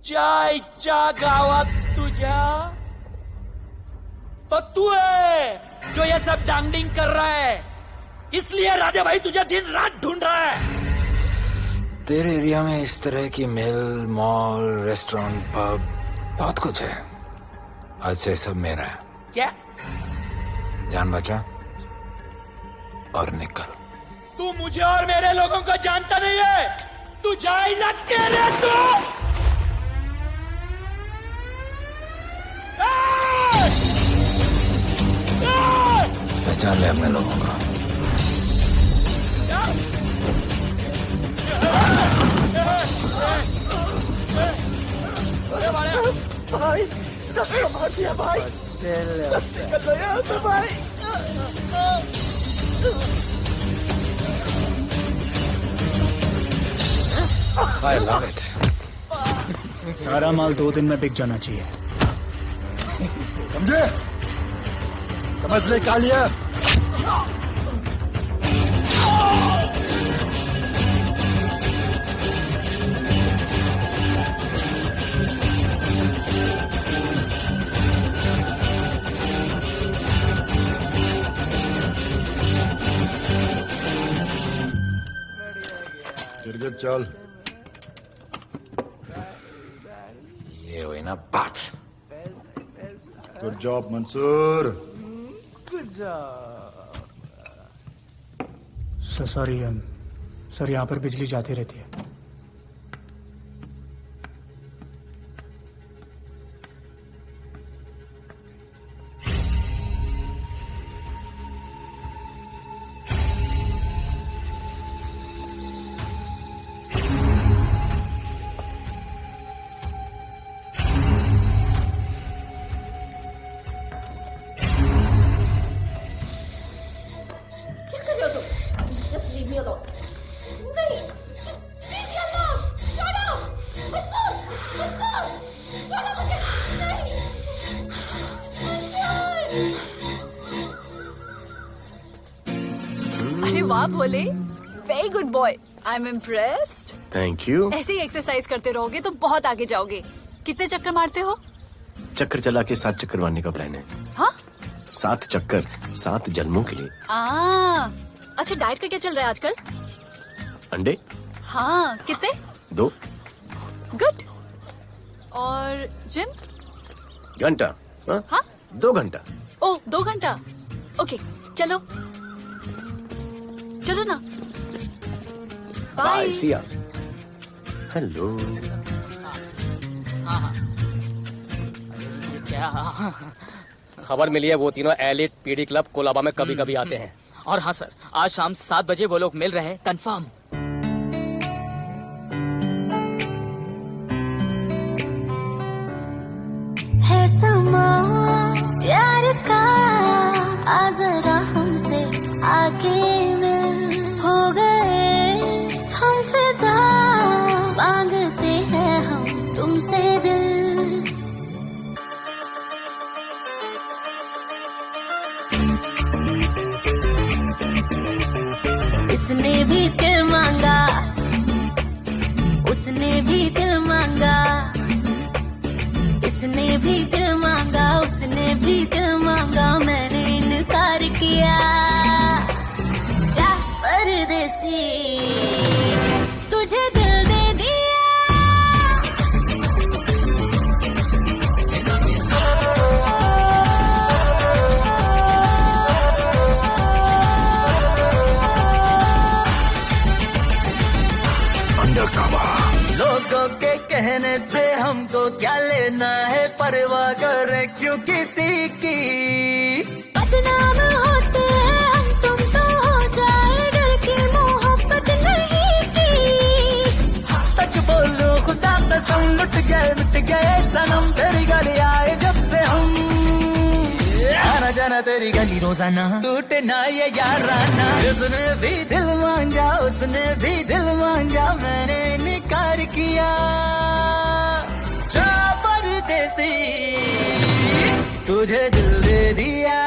चायच्या गावात तुझ्या तो तू है जो ये सब डांगडिंग कर रहा है, इसलिए राधे भाई तुझे दिन रात ढूंढ रहा है। तेरे एरिया में इस तरह की मिल, मॉल, रेस्टोरेंट, पब बहुत कुछ है। आज से सब मेरा है। क्या? जान बचा और निकल। तू मुझे और मेरे लोगों को जानता नहीं है। तू जाए ना तेरे तू। पहचान ले अपने लोगों को। भाई सबको मार दिया भाई। निकल लो यहाँ से भाई। I love it. सारा माल 2 दिन में बिक जाना चाहिए। समझे? समझ ले कालिया। गिरगिट चल। ये हुई ना बात। Good job Mansoor. Sorry sir, यहाँ पर बिजली जाती रहती है। वाह Bhole, very good boy, I am impressed. Thank you. ऐसे ही एक्सरसाइज करते रहोगे तो बहुत आगे जाओगे। कितने चक्कर मारते हो? चक्कर चला के 7 चक्कर मारने का प्लान है। हाँ? 7 चक्कर 7 जन्मों के लिए। अच्छा, डाइट का क्या चल रहा है आजकल? अंडे? हाँ, कितने? 2। गुड। और जिम? घंटा। हाँ? 2 घंटा। ओह, 2 घंटा। ओके, चलो चलो ना। बाय। सी या। हेलो। क्या? खबर मिली है वो तीनों एलिट पीडी क्लब कोलाबा में कभी कभी आते हैं। और हाँ सर, आज शाम 7 बजे वो लोग मिल रहे हैं, कंफर्म। है समा प्यार का, आ जरा हमसे आके मिल, हो गए हम फिदा, मांगते हैं हम तुमसे दिल। इसने भी दिल मांगा, उसने भी दिल मांगा, इसने भी दिल मांगा, उसने भी दिल मांगा, मैंने इनकार किया। जा परदेसी, तुझे दिल दे दिया। लोगों के कहने से हमको क्या लेना है, परवाह करे क्यों किसी की। बदनाम होते हैं हम, तुम तो हो जाए, डर की मोहब्बत नहीं की। सच बोलो खुदा कसम, लुट गए मिट गए सनम, तेरी गली आए जब से हम। आना जाना तेरी गली रोजाना, टूटे ना ये याराना। उसने भी दिल मांगा, उसने भी दिल मांगा, मैंने इनकार किया। जा परदेसी, तुझे दिल दे दिया।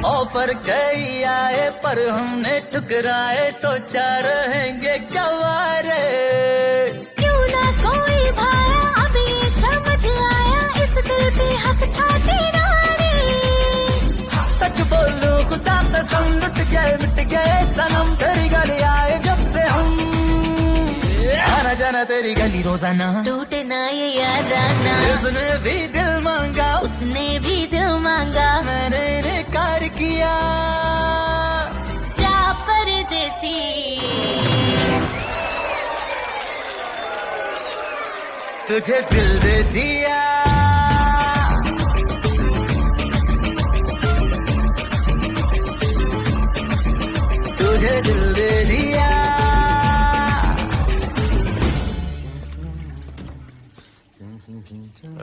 ऑफर कई आए पर हमने ठुकराए, सोचा रहेंगे क्या वारे। क्यों ना कोई भाया, अब ये समझ आया, इस दिल पे हक था तेरा रे। सच बोलूं खुदा कसम, लुट गए मिट गए सनम, तेरी गली आए जब से हम। आना जाना तेरी गली रोजाना, टूटे ना ये याराना। उसने भी दिल मांगा, उसने भी दिल मांगा, मैंने इनकार किया। जा परदेसी, तुझे दिल दे दिया। तुझे दिल दे दिया।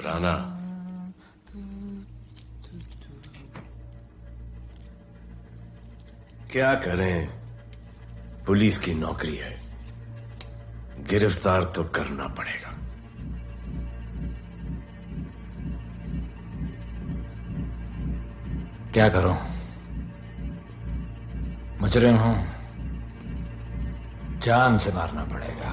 राणा, क्या करें, पुलिस की नौकरी है, गिरफ्तार तो करना पड़ेगा। क्या करूं, मुजरिम हूं, जान से मारना पड़ेगा।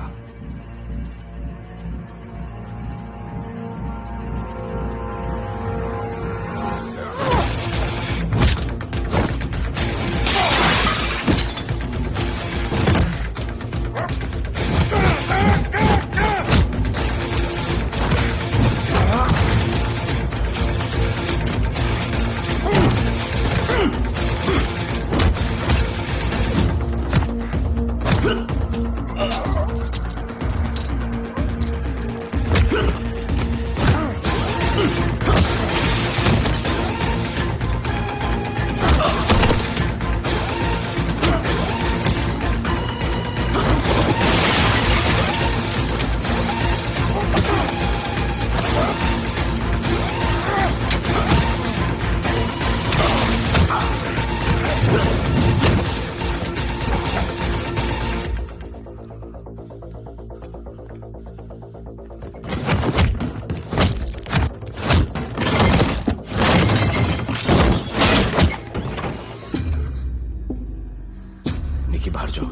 निकी बाहर जाओ।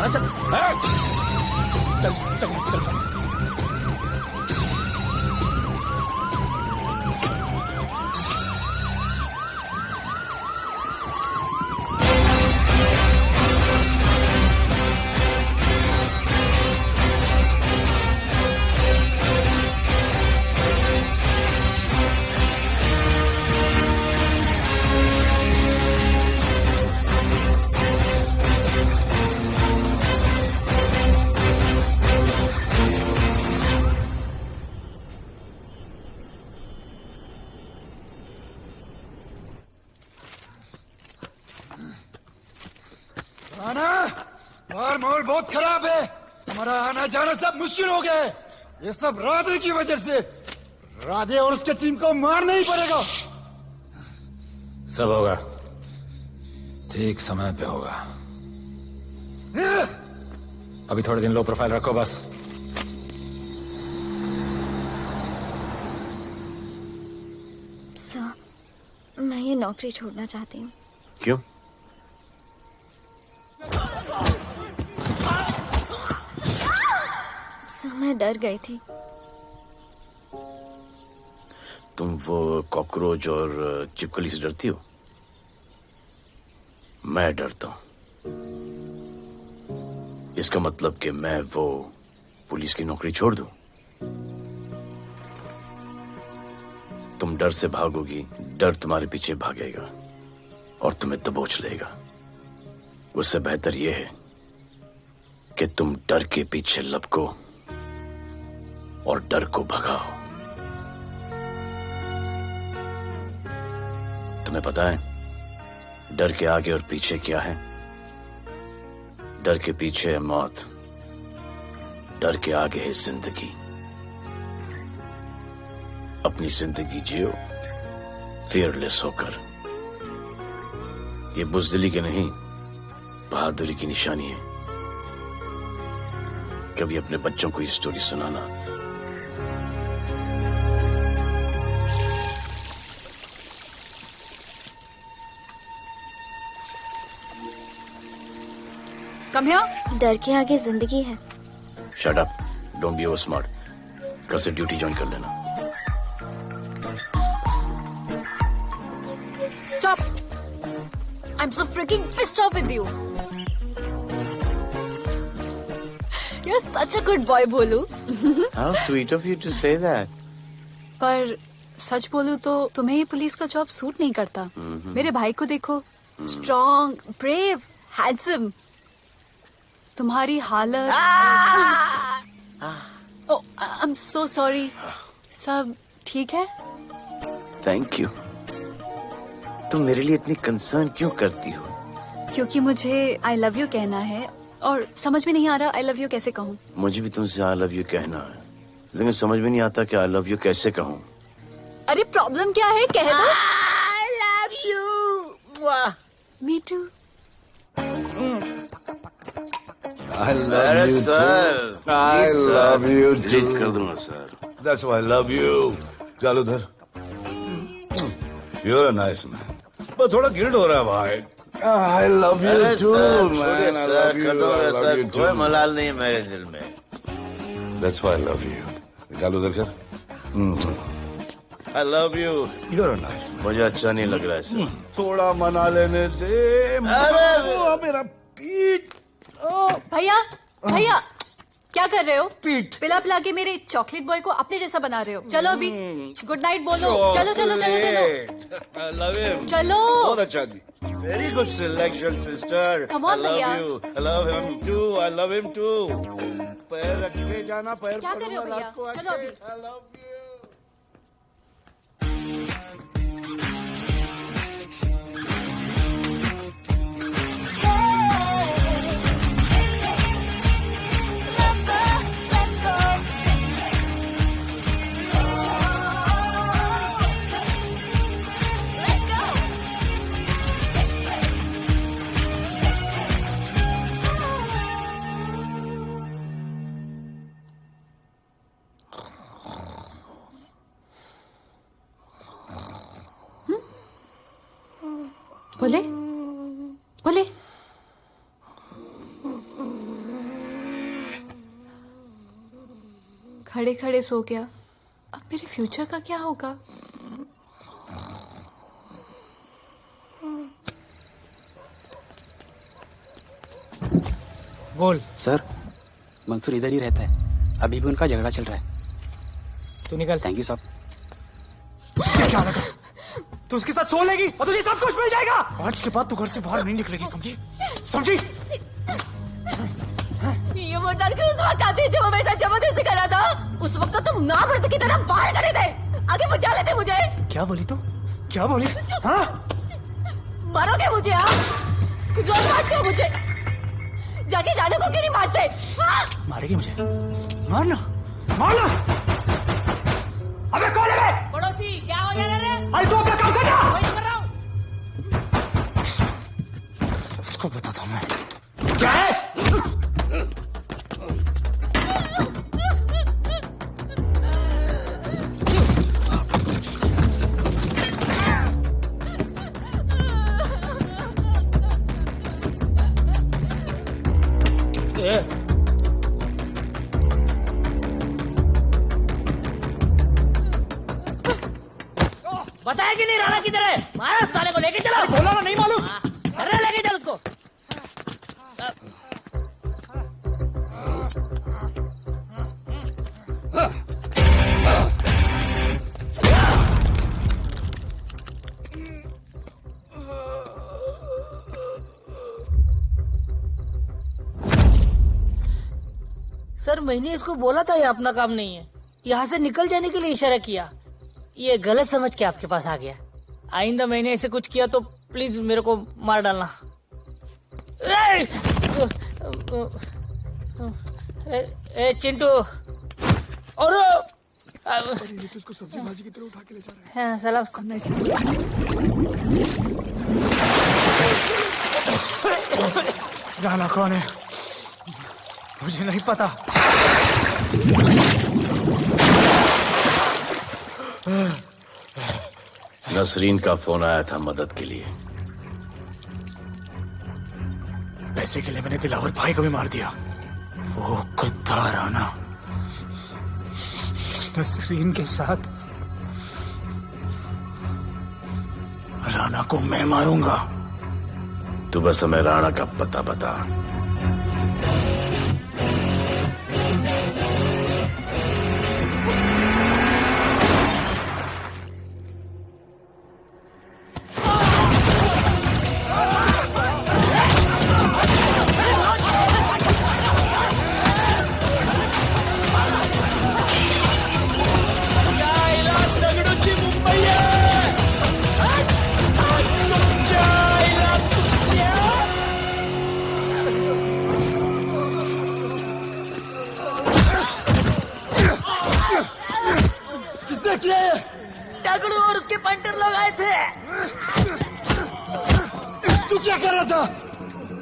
चल चल चल चल आना और माहौल बहुत खराब है। हमारा आना जाना सब मुश्किल हो गया है। ये सब राधे की वजह से। राधे और उसके टीम को मारना ही पड़ेगा। सब होगा, ठीक समय पे होगा। अभी थोड़े दिन लो प्रोफाइल रखो बस। सर, मैं ये नौकरी छोड़ना चाहती हूँ। क्यों? सर, मैं डर गई थी। तुम वो कॉकरोच और चिपकली से डरती हो? मैं डरता हूं। इसका मतलब कि मैं वो पुलिस की नौकरी छोड़ दूं? तुम डर से भागोगी, डर तुम्हारे पीछे भागेगा और तुम्हें दबोच लेगा। उससे बेहतर यह है कि तुम डर के पीछे लपको और डर को भगाओ। तुम्हें पता है डर के आगे और पीछे क्या है? डर के पीछे है मौत, डर के आगे है जिंदगी। अपनी जिंदगी जियो फियरलेस होकर। ये बुज़दिली की नहीं, बहादुरी की निशानी है। कभी अपने बच्चों को ये स्टोरी सुनाना। Come here. डर के आगे जिंदगी है। Shut up, don't be over smart. कल से ड्यूटी ज्वाइन कर लेना। Stop! I'm so freaking pissed off with you. You're such a good boy, बोलू। How sweet of you to say that. पर सच बोलूं तो तुम्हें ये पुलिस का जॉब सूट नहीं करता। मेरे भाई को देखो, स्ट्रॉन्ग, ब्रेव, हैंडसम। तुम्हारी हालत। ओह, आई एम सो सॉरी। सब ठीक है? Thank you. तुम मेरे लिए इतनी कंसर्न क्यों करती हो? क्योंकि मुझे आई लव यू कहना है और समझ में नहीं आ रहा आई लव यू कैसे कहूँ। मुझे भी तुमसे आई लव यू कहना है, लेकिन समझ में नहीं आता कि आई लव यू कैसे कहूँ। अरे प्रॉब्लम क्या है, कह दो। I love you. Me too. I love you sir. too. I love you too. Delete कर दूंगा sir. That's why I love you. चल उधर। You're a nice man. पर थोड़ा गिल्ड हो रहा है भाई। I love you too, man. I love you. I love you too. कोई मलाल नहीं है मेरे दिल में। That's why I love you. चल उधर कर। I love you. You're a nice man. मुझे अच्छा नहीं लग रहा है सर। थोड़ा मना लेने दे। अरे मेरा पीठ। भैया, भैया, क्या कर रहे हो? पीठ पिला पिला के मेरे चॉकलेट बॉय को अपने जैसा बना रहे हो। चलो अभी गुड नाइट बोलो। चलो चलो चलो चलो। I love him. चलो। बहुत अच्छा आदमी। Very good selection, sister. Come on, I love भैया। you. I love him too. I love him too. पैर रख के जाना, पैर क्या कर रहे हो भैया? चलो अभी। I love you. बोले बोले खड़े खड़े सो गया, अब मेरे फ्यूचर का क्या होगा? बोल। सर, मंसूर इधर ही रहता है, अभी भी उनका झगड़ा चल रहा है। तू निकल। थैंक यू साहब। क्या लगा? तू उसके साथ सो लेगी और तुझे सब कुछ मिल जाएगा। आज के बाद तू घर से बाहर नहीं निकलेगी, समझी? समझी? ये वो डर के उस वक्त आती जो मेरे साथ जबरदस्ती कर रहा था, उस वक्त तुम ना मर्द की तरह बाहर करे थे, आगे बचा लेते मुझे। क्या बोली तू? क्या बोली? हाँ? मारोगे मुझे? हाँ, कुछ और मारते हो मुझे, जाके नानू को क्यों नहीं मारते? हाँ? मारेगी मुझे? मारना, मारना। अबे कौन है बे? पड़ोसी, क्या हो गया रे? अरे तू अपना काम करना। वही कर रहा हूँ। इसको बताता हूँ मैं। क्या है? बताया कि नहीं राणा किधर है? मारा साले को, लेके चलो। बोला ना, नहीं मालूम। अरे लेके चल उसको। सर, मैंने इसको बोला था ये अपना काम नहीं है, यहाँ से निकल जाने के लिए इशारा किया, ये गलत समझ के आपके पास आ गया। आइंदा मैंने ऐसे कुछ किया तो प्लीज मेरे को मार डालना। ए चिंटू, और इसको सब्जी भाजी की तरह उठा के ले जा रहा है। हाँ, साला उसको नहीं। राणा कौन है मुझे नहीं पता। नसरीन का फोन आया था मदद के लिए। पैसे के लिए मैंने दिलावर भाई को भी मार दिया। वो कुत्ता राणा नसरीन के साथ, राणा को मैं मारूंगा। तू बस हमें राणा का पता बता। दगड़ू और उसके पंटर लोग आए थे। तू क्या कर रहा था?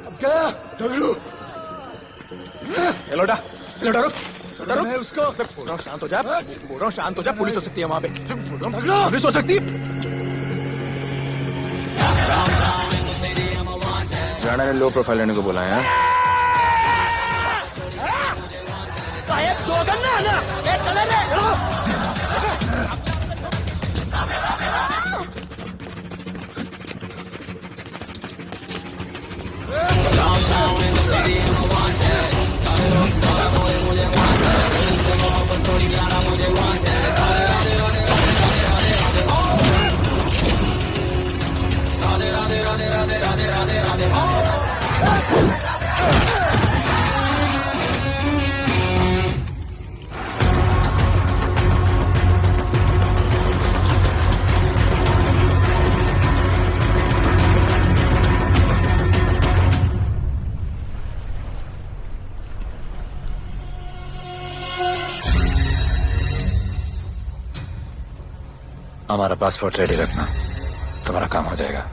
अब गया दगड़ू। लोटा लोटा रुक, रुक। मैं उसको बोल रहा हूँ शांत हो जा, बोल रहा हूँ शांत हो जा। पुलिस हो सकती है वहाँ पे, पुलिस हो सकती है। राणा ने लो प्रोफाइल लेने को बोला है। साहेब जोगन ना ना, ये कलर है। हमारा पासपोर्ट रेडी रखना, तुम्हारा काम हो जाएगा।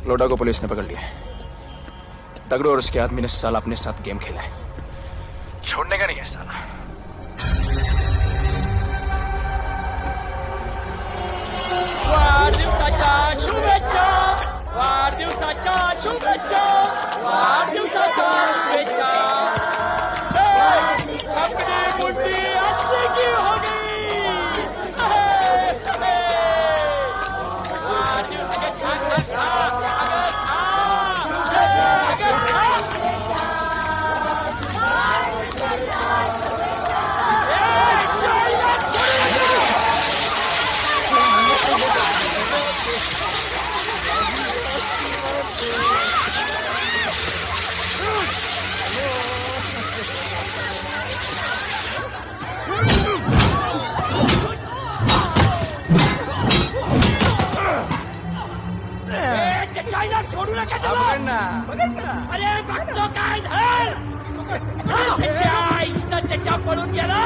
लोटा को पुलिस ने पकड़ लिया। दगड़ू और उसके आदमी ने साला अपने साथ गेम खेला है, छोड़ने का नहीं है साला। वाढदिवसाच्या शुभेच्छा, वाढदिवसाच्या शुभेच्छा, वाढदिवसाच्या शुभेच्छा। अरे भक्तों का इधर अच्छा पडून गेला.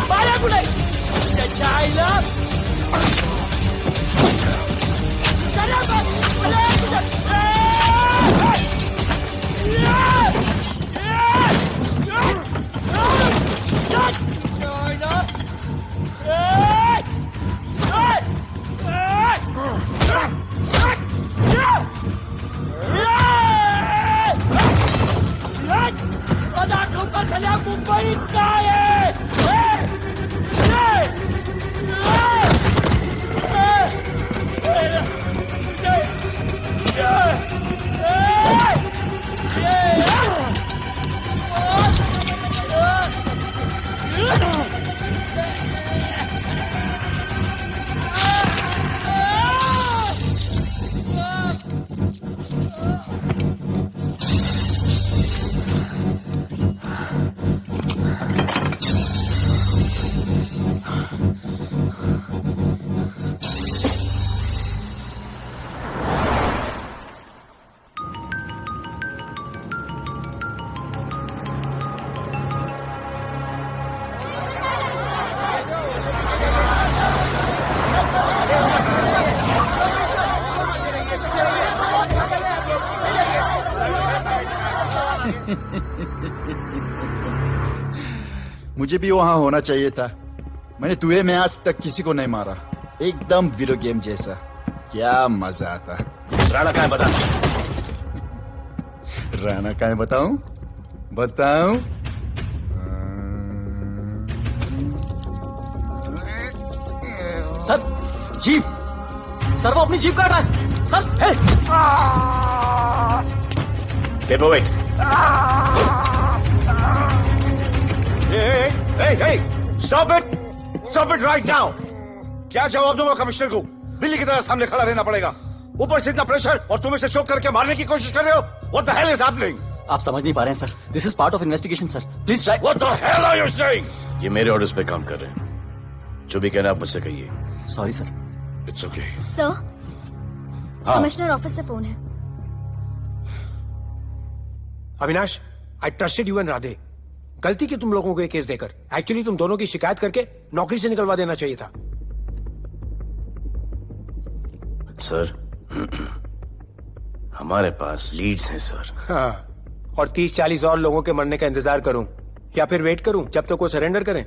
बाया कुठे त्याच्या आईला मुंबईत काय मुझे भी वहां होना चाहिए था. मैंने तुझे में आज तक किसी को नहीं मारा. एकदम वीडियो गेम जैसा. क्या मजा आता. राणा कहाँ है बता. राणा कहाँ है बताऊं. बताऊं सर. जीप सर, वो अपनी जीप काट रहा है sir. Paperweight. Hey, stop it right now. क्या जवाब दूंगा कमिश्नर को. बिल्ली की तरह सामने खड़ा रहना पड़ेगा. ऊपर से इतना प्रेशर और तुम इसे चोक करके मारने की कोशिश कर रहे हो. What the hell is happening? आप समझ नहीं पा रहे हैं sir. This is part of investigation sir. Please try. What the hell are you saying? ये मेरे ऑर्डर्स पे काम कर रहे हैं. जो भी कहना आप मुझसे कहिए. Sorry sir. It's okay. Sir, commissioner office से फोन है. अविनाश, आई ट्रस्टेड यू एंड राधे. गलती की तुम लोगों को ये केस देकर. एक्चुअली तुम दोनों की शिकायत करके नौकरी से निकलवा देना चाहिए था. सर, हमारे पास लीड्स हैं सर. हाँ, और 30-40 और लोगों के मरने का इंतजार करूं या फिर वेट करूं जब तक वो सरेंडर करें.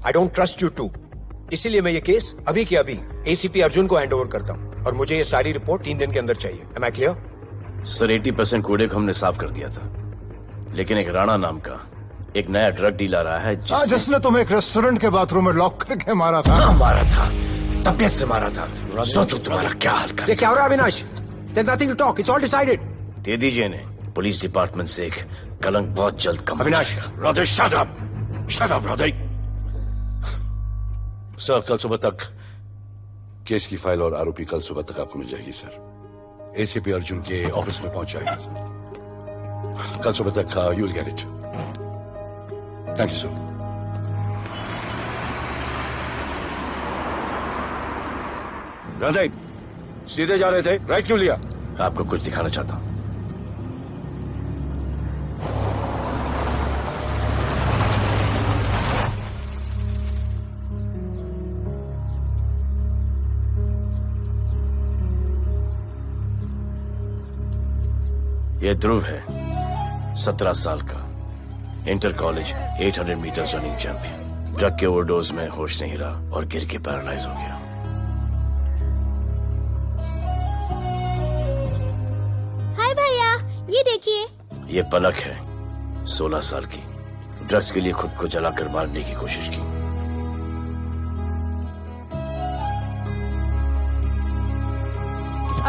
I don't trust you too. इसीलिए मैं ये केस अभी के अभी एसीपी अर्जुन को हैंड ओवर करता हूं और मुझे ये सारी रिपोर्ट 3 दिन के अंदर चाहिए. M I clear? सर, 80% कूड़े को हमने साफ कर दिया था, लेकिन एक राणा नाम का एक नया ड्रग डीलर आया है जिसने तुम्हें एक रेस्टोरेंट के बाथरूम में लॉक करके मारा था. हाँ, मारा था. तबियत से मारा था. सोचो तुम्हारा क्या हाल कर. ये क्या हो रहा है Avinash? There's nothing to talk. It's all decided. दे दीजिए इन्हें. पुलिस डिपार्टमेंट से एक कलंक बहुत जल्द कम. Avinash, Radhe, shut up, Radhe. Sir, कल सुबह तक केस की फाइल और आरोपी कल सुबह तक आपको मिल जाएगी सर. एसीपी अर्जुन के ऑफिस में पहुंच जाएगी सर. कल सुबह तक you will get it. Thank you sir. Radhe, सीधे जा रहे थे, राइट क्यों लिया? आपको कुछ दिखाना चाहता हूं. यह ध्रुव है, 17 साल का, inter college 800 metre running champion. Drug के ओवरडोज में होश नहीं रहा और गिर के पैरालाइज हो गया. हाय भैया, ये देखिए. ये पलक है, 16 साल की. ड्रग्स के लिए खुद को जलाकर मारने की कोशिश की.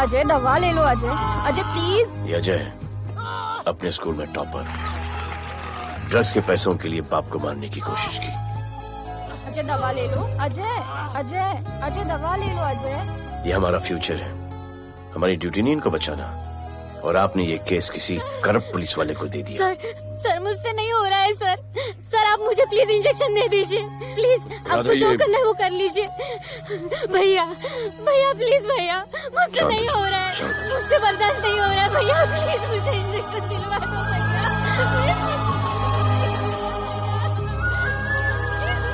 अजय, दवा ले लो अजय. अजय प्लीज. ये अजय है, अपने स्कूल में टॉपर. ड्रग्स के पैसों के लिए बाप को मारने की कोशिश की. अजय दवा ले लो. अजय अजय अजय दवा ले लो. अजय ये हमारा फ्यूचर है, हमारी ड्यूटी नहीं इनको बचाना। और आपने ये केस किसी करप्ट पुलिस वाले को दे दिया। सर मुझसे नहीं हो रहा है सर। सर आप मुझे प्लीज इंजेक्शन दे दीजिए प्लीज। आपको जो करना है वो कर लीजिए। भैया भैया प्लीज भैया, मुझसे नहीं हो रहा है, मुझसे बर्दाश्त नहीं हो रहा है भैया, प्लीज मुझे इंजेक्शन दिलवा दो भैया, प्लीज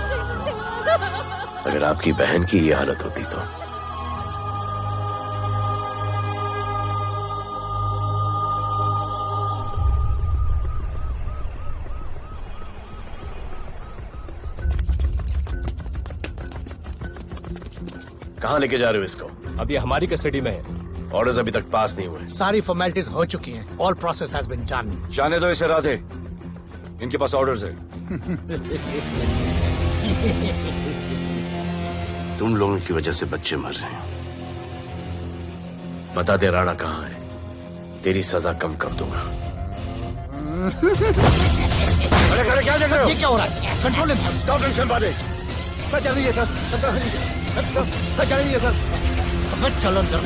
इंजेक्शन दिलवा दो। अगर आपकी बहन की ये हालत होती तो कहाँ लेके जा रहे हो इसको? अभी हमारी कस्टडी में है। ऑर्डर्स अभी तक पास नहीं हुए। सारी फॉर्मेलिटीज हो चुकी हैं। All process has been done. जाने दो इसे राधे, इनके पास ऑर्डर्स है। तुम लोगों की वजह से बच्चे मर रहे हैं। बता दे राणा कहाँ है, तेरी सजा कम कर दूंगा। अरे क्या देख रहे हो? ये क्या हो रहा है? कंट्रोल स्टॉप टेंशन बारे। सर चल रही है सर, सर चल रही है सर। चलो अंदर।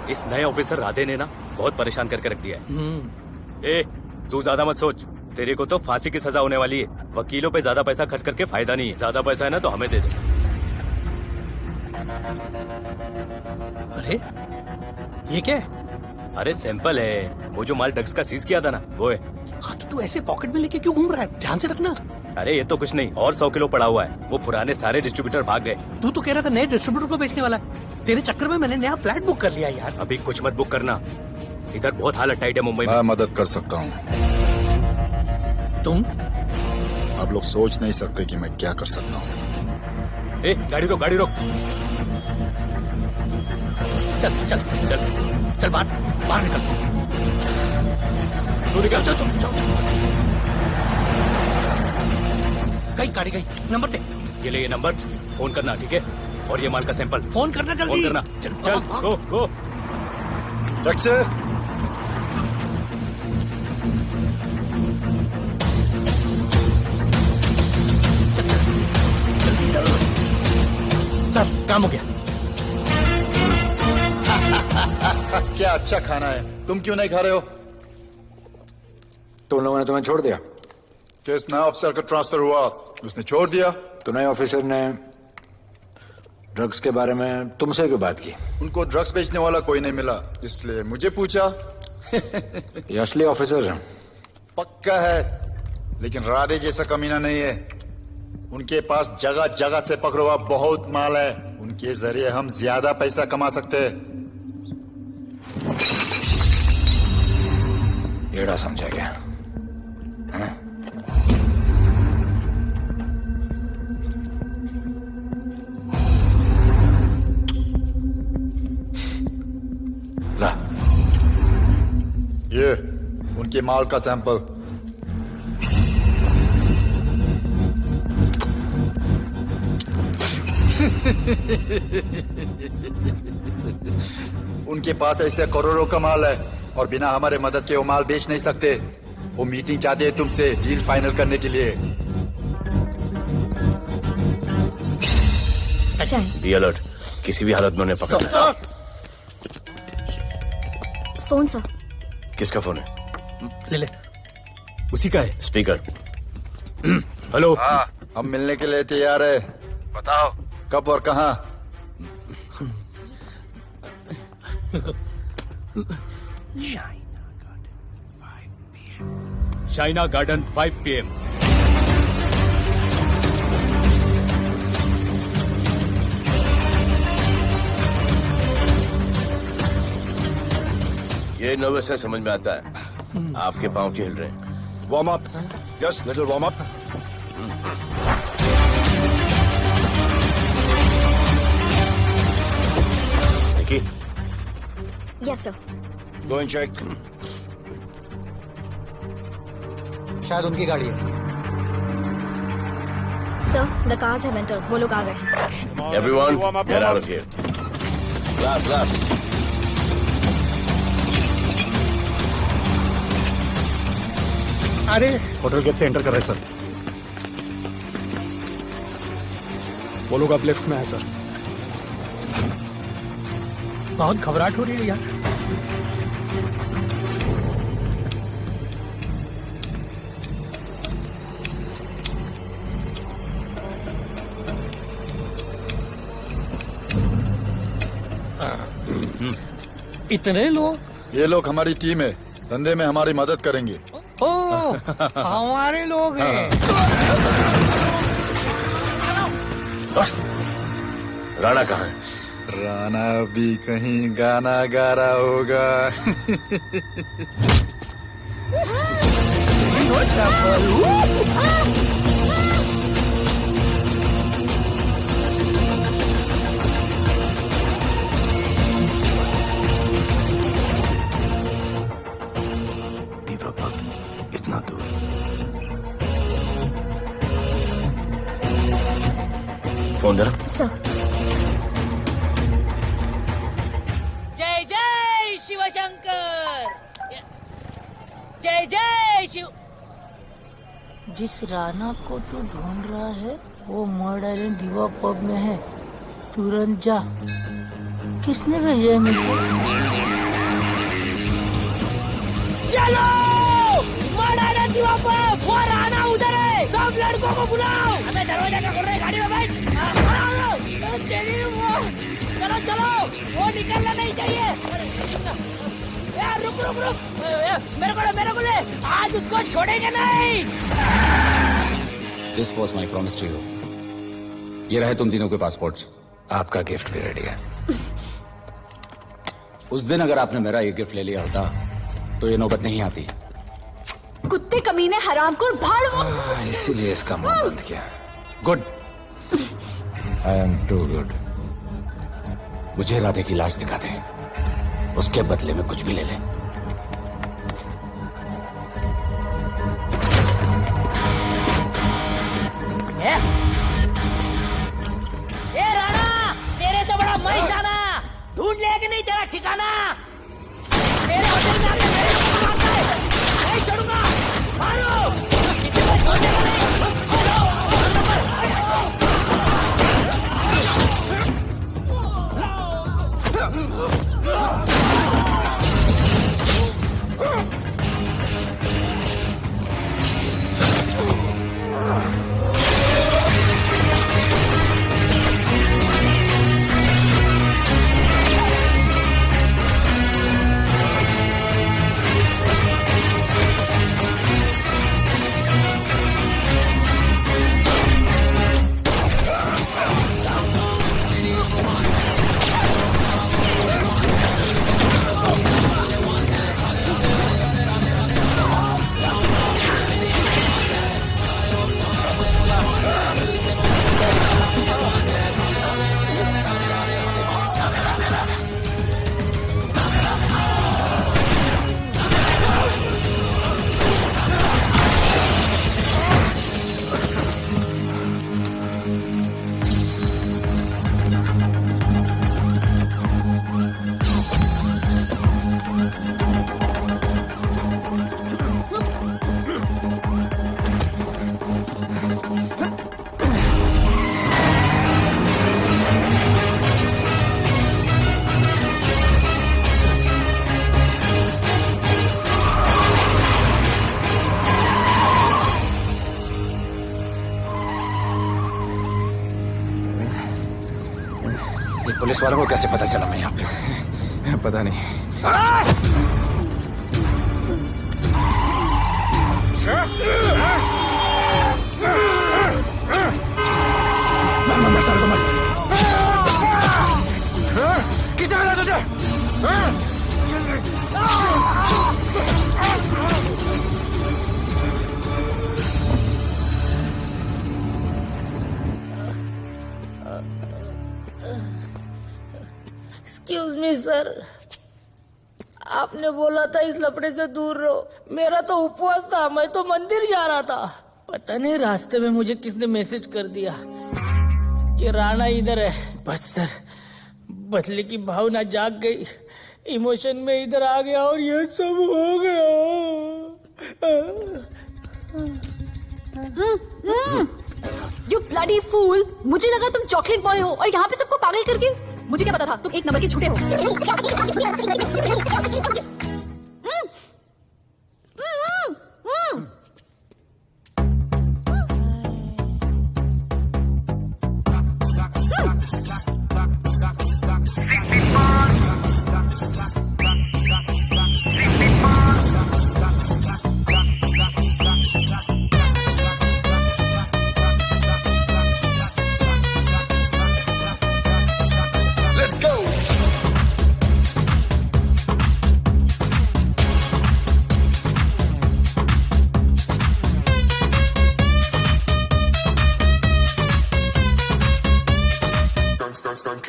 इस नए ऑफिसर राधे ने ना बहुत परेशान करके रख दिया है। ए, तू ज्यादा मत सोच, तेरे को तो फांसी की सजा होने वाली है। वकीलों पे ज्यादा पैसा खर्च करके फायदा नहीं है। ज्यादा पैसा है ना तो हमें दे दे। अरे ये क्या है? अरे सैंपल है, वो जो माल ड्रग्स का सीज किया था ना वो है। हाँ तो तू ऐसे पॉकेट में लेके क्यों घूम रहा है? ध्यान से रखना। अरे ये तो कुछ नहीं, और 100 किलो पड़ा हुआ है। वो पुराने सारे डिस्ट्रीब्यूटर भाग गए। तू तो कह रहा था नए डिस्ट्रीब्यूटर को बेचने वाला है। तेरे चक्कर में मैंने नया फ्लैट बुक कर लिया यार। अभी कुछ मत बुक करना, इधर बहुत हालत टाइट है मुंबई में। मैं मदद कर सकता हूँ। तुम? आप लोग सोच नहीं सकते कि मैं क्या कर सकता हूँ। ए, गाड़ी रोक, गाड़ी रोक। चल चल चल चल बाहर निकल। तू निकल। चल चल चल। गाड़ी गई, नंबर दे। ये ले, ये नंबर, फोन करना ठीक है। और ये माल का सैंपल फोन करना जल्दी। फोन करना। चल गो गो। टैक्सी। सर काम हो गया। क्या अच्छा खाना है, तुम क्यों नहीं खा रहे हो? तो उन लोगों ने तुम्हें छोड़ दिया? किस नए ऑफिसर का ट्रांसफर हुआ, उसने छोड़ दिया? तो नए ऑफिसर ने ड्रग्स के बारे में तुमसे क्यों बात की? उनको ड्रग्स बेचने वाला कोई नहीं मिला, इसलिए मुझे पूछा। ये असली ऑफिसर है? पक्का है, लेकिन राधे जैसा कमीना नहीं है। उनके पास जगह जगह से पकड़ा हुआ बहुत माल है, उनके जरिए हम ज्यादा पैसा कमा सकते हैं। एड़ा समझा क्या? हाँ? ला, ये उनके माल का सैंपल। उनके पास ऐसे करोड़ों का माल है और बिना हमारे मदद के वो माल बेच नहीं सकते। वो मीटिंग चाहते हैं तुमसे डील फाइनल करने के लिए। बी अलर्ट, किसी भी हालत में उन्हें पकड़। Phone sir. किसका फोन है? ले ले, उसी का है। स्पीकर। हेलो। हाँ, हम मिलने के लिए तैयार है, बताओ कब और कहाँ? Shaina garden 5 PM। ये नर्वस है, समझ में आता है। आपके पांव क्यों हिल रहे हैं? Warm up, just little warm up. Yes sir. Go and check. शायद उनकी गाड़ी है। Sir the cars have entered, वो लोग आ गए हैं। Everyone, get out of here. Glass glass. अरे होटल गेट से एंटर कर रहे सर। वो लोग अब लेफ्ट में है सर। बहुत घबराहट हो रही है यार। इतने लोग? ये लोग हमारी टीम है, धंधे में हमारी मदद करेंगे। ओ, हमारे लोग हैं। राणा कहाँ है? राणा भी कहीं गाना गा रहा होगा। इतना दूर। फोन जरा। जय जय शिवशंकर, जय जय शिव। जिस राणा को तू ढूंढ रहा है वो मर्ड आइलैंड दीवा पब में है, तुरंत जा। किसने भेजा है मुझे? चलो मर्ड आइलैंड दीवा पब, वो राणा उधर है, सब लड़कों को बुलाओ। हमें दरवाजा का खोल रहे, गाड़ी में बैठ। चलो चलो, वो निकलना नहीं चाहिए। यार रुक रुक रुक, मेरे को ले, आज उसको छोड़ेंगे नहीं। This was my promise to you. ये रहे तुम तीनों के पासपोर्ट्स। आपका गिफ्ट भी रेडी है। उस दिन अगर आपने मेरा ये गिफ्ट ले लिया होता तो ये नौबत नहीं आती। कुत्ते कमीने हरामखोर भाड़। इसीलिए इसका मुंह बंद किया। Good. I am too good. मुझे राधे की लाश दिखा दे, उसके बदले में कुछ भी ले ले। ए राणा, तेरे से बड़ा मैं शाना, ढूंढ लिया कि नहीं तेरा ठिकाना? मेरे होटल में आके मेरे को मारता है, नहीं छोड़ूंगा। मारो, किसी को छोड़ेगा नहीं। पुलिस वालों को कैसे पता चला मैं यहाँ पे? पता नहीं। मर साल को मर। किसने मिला तुझे? एक्सक्यूज मी सर, आपने बोला था इस लपड़े से दूर रहो। मेरा तो उपवास था, मैं तो मंदिर जा रहा था। पता नहीं रास्ते में मुझे किसने मैसेज कर दिया कि राणा इधर है। बस सर, बदले की भावना जाग गई, इमोशन में इधर आ गया और ये सब हो गया। You bloody fool! मुझे लगा तुम चॉकलेट बॉय हो और यहाँ पे सबको पागल करके। मुझे क्या पता था तुम एक नंबर के झूठे हो।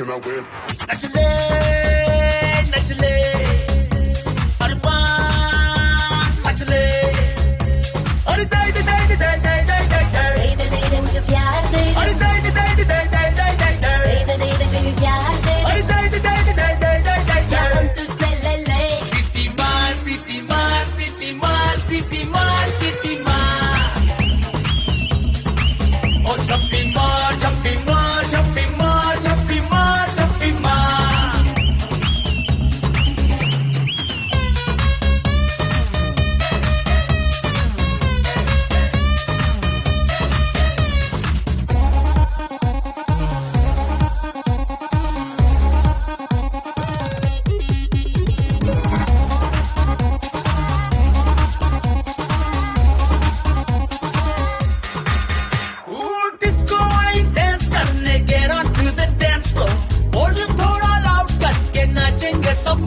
Can I win? नचले नचले अरमान मचले अरे दाई दे दाई दे दाई दाई दाई दाई दे दे मुझे प्यार दे अरे दाई दे दाई दे दाई दाई दाई दाई दे दे बेबी प्यार दे अरे दाई दे दाई दे दाई दाई दाई दाई हम तुझसे ले ले सिटी मार सिटी मार सिटी मार सिटी मार सिटी मार और जंपी मार जंपी मार जंपी मार जंपी मार जंपी मार डिस्को आई डांस करने get on to the dance floor volume थोड़ा लाउड करके नाचेंगे सब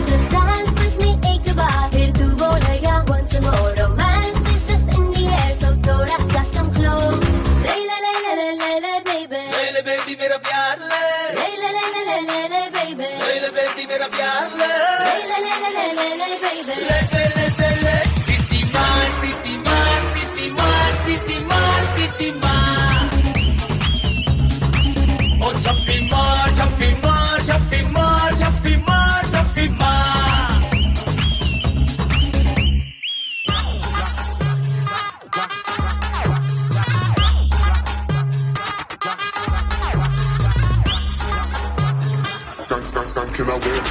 Just dance with me एक बार फिर तू बोलेगा once more romance is just in the air so थोड़ा सा come close ले ले ले ले ले ले ले baby ले ले बेटी मेरा प्यार ले ले ले ले ले ले ले ले baby ले ले बेटी मेरा प्यार ले ले ले ले ले ले ले baby ले ले ले ले सिटी मार सिटी मार सिटी मार सिटी मार सिटी मार और जंपी मार जंपी मार जंपी मार जंपी मार जंपी मार Can I win?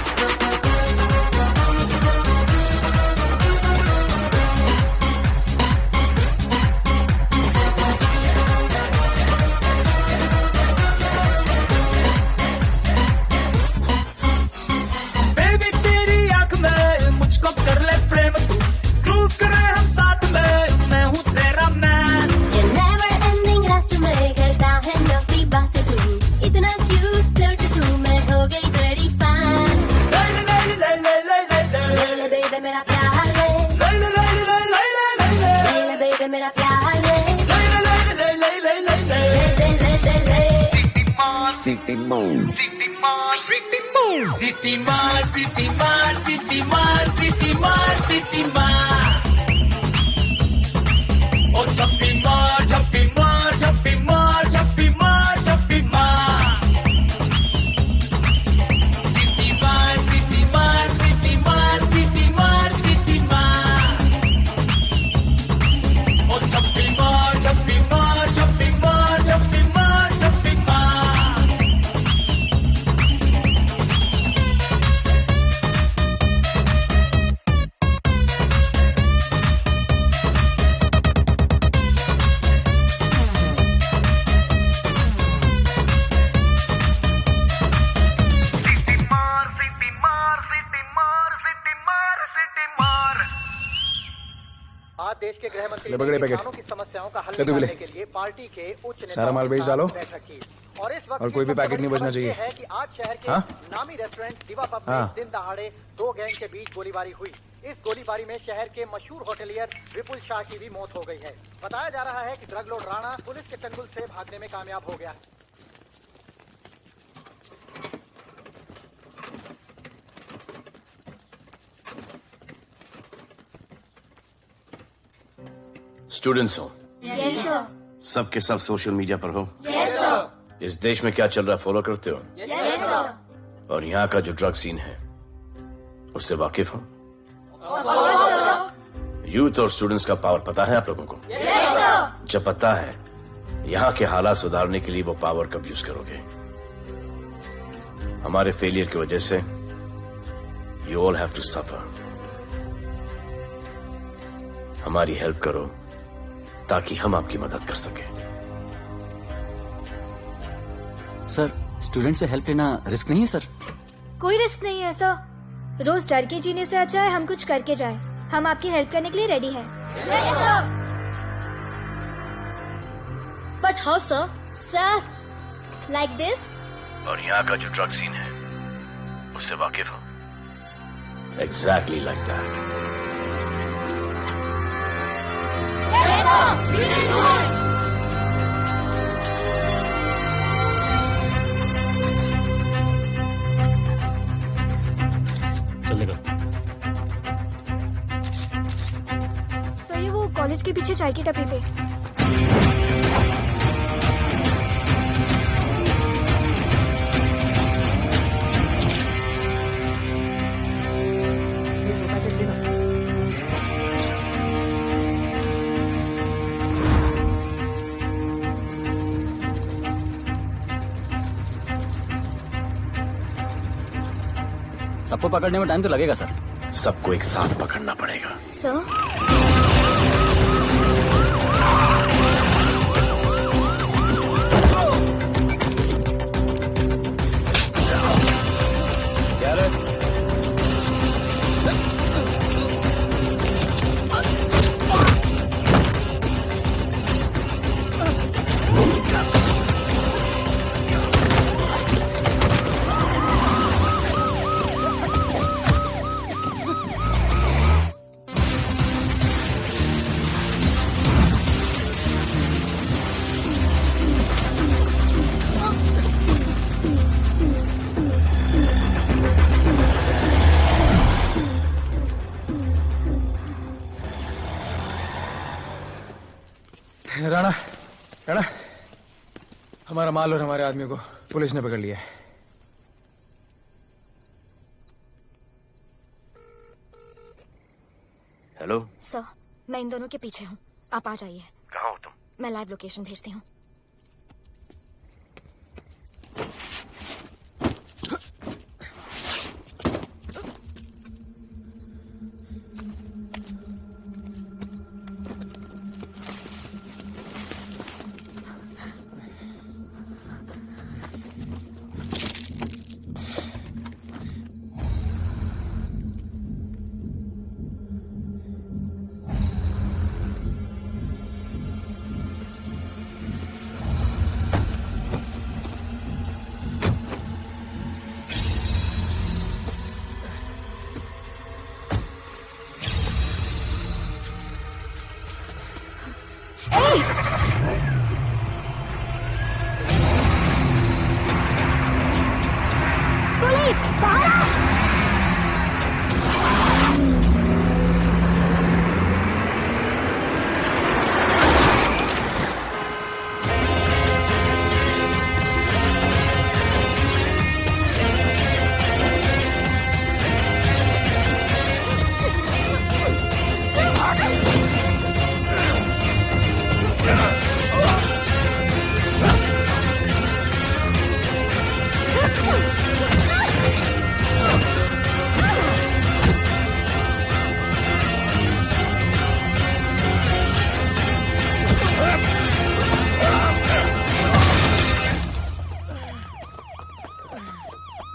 बेबी तेरी आंख में मुझको कर ले फ्रेम तू प्रूव करे हम साथ में मैं हूँ तेरा मैन ये never ending रात में करता है नफी बातें तू इतना cute flirt तू मैं हो गई तेरी fan ले ले ले ले ले ले ले ले ले baby मेरा प्यार ले ले ले ले ले ले ले ले ले ले baby मेरा प्यार ले ले ले ले ले ले ले ले ले ले सिटी मार सिटी मार सिटी मार सिटी मार सिटी मार सिटी मार सिटी मार और जंपी मार जंपी मार जंपी मार जंपी मार जंपी मार सिटी मार सिटी मार सिटी मार सिटी मार सिटी मार और जंपी मार जंपी मार जंपी मार जंपी मार जंपी मार आज देश के गृह मंत्री ले पकड़े ने पैकेट। किसानों की समस्याओं का हल ले तू भी ले। निकालने के लिए पार्टी के उच्च नेताओं सारा माल के बेच साथ डालो। बैठक की। और इस वक्त और कोई भी की पैकेट नहीं बचना खबर ये चाहिए। है कि आज शहर के हाँ? नामी रेस्टोरेंट दिवा पब में हाँ। दिन दहाड़े दो गैंग के बीच गोलीबारी हुई। इस गोलीबारी में शहर के मशहूर होटलियर विपुल शाह की भी मौत हो गई है। बताया जा रहा है कि ड्रग लॉर्ड राणा पुलिस के चंगुल से भागने में कामयाब हो गया। स्टूडेंट्स हो Yes sir. सब के सब सोशल मीडिया पर हो Yes sir. इस देश में क्या चल रहा है फॉलो करते हो Yes sir. और यहाँ का जो ड्रग सीन है उससे वाकिफ हो? यूथ और स्टूडेंट्स का पावर पता है आप लोगों को? जब पता है, यहाँ के हालात सुधारने के लिए वो पावर कब यूज करोगे? हमारे फेलियर की वजह से you all have to suffer. हमारी हेल्प करो ताकि हम आपकी मदद कर सकें। सर, स्टूडेंट से हेल्प लेना रिस्क नहीं है सर? कोई रिस्क नहीं है सर। रोज डर के जीने से अच्छा है हम कुछ करके जाए। हम आपकी हेल्प करने के लिए रेडी हैं। But how sir? Sir, like this? और यहाँ का जो ड्रग सीन है उससे वाकिफ हो? Exactly like that. चलेगा। सर, ये वो कॉलेज के पीछे चाय की टपरी पे। सबको पकड़ने में टाइम तो लगेगा सर। सबको एक साथ पकड़ना पड़ेगा। सर, राणा, राणा, हमारा माल और हमारे आदमी को पुलिस ने पकड़ लिया है। हेलो सर, मैं इन दोनों के पीछे हूँ। आप आ जाइए। कहाँ हो तुम? मैं लाइव लोकेशन भेजती हूँ।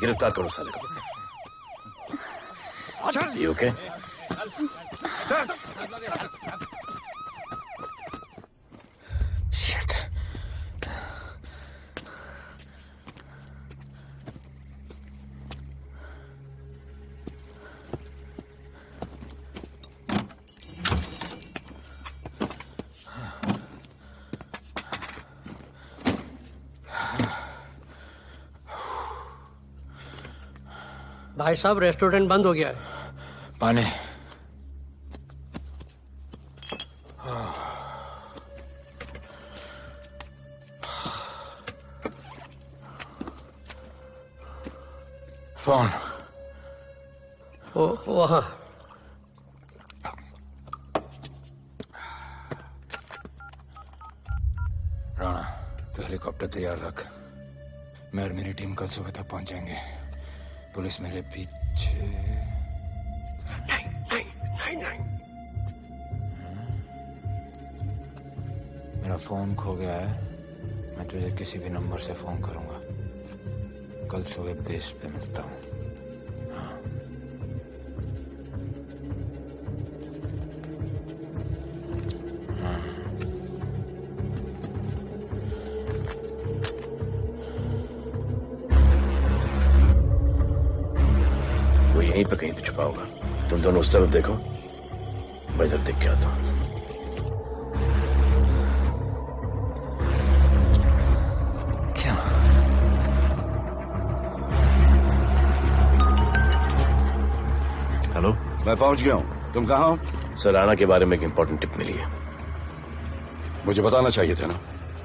गिरफ्तार करो साले को। You okay? Shit. भाई साहब, रेस्टोरेंट बंद हो गया है। पानी। फोन वहाँ। राणा, तो हेलीकॉप्टर तैयार रख। मैं और मेरी टीम कल सुबह तक पहुंच जाएंगे। पुलिस मेरे पीछे नहीं। मेरा फोन खो गया है। मैं तुझे किसी भी नंबर से फोन करूंगा। कल सुबह बेस पे मिलता हूँ। हाँ। वो यहीं पे कहीं पे छुपा होगा। तुम दोनों उस तरफ देखो, मैं इधर देख के आता हूँ। क्या? हेलो, मैं पहुंच गया हूँ। तुम कहाँ हो? सर, राणा के बारे में एक इंपॉर्टेंट टिप मिली है। मुझे बताना चाहिए था ना।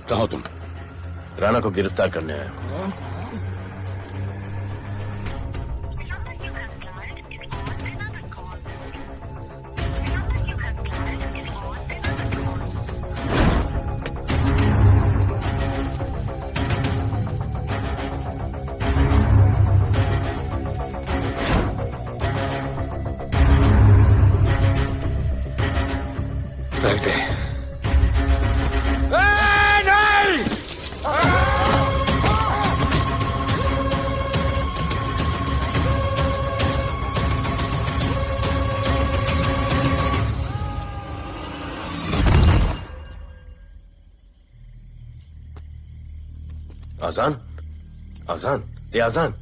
कहाँ हो तुम? राणा को गिरफ्तार करने आया। रख दे। आजान, आजान, ये आजान।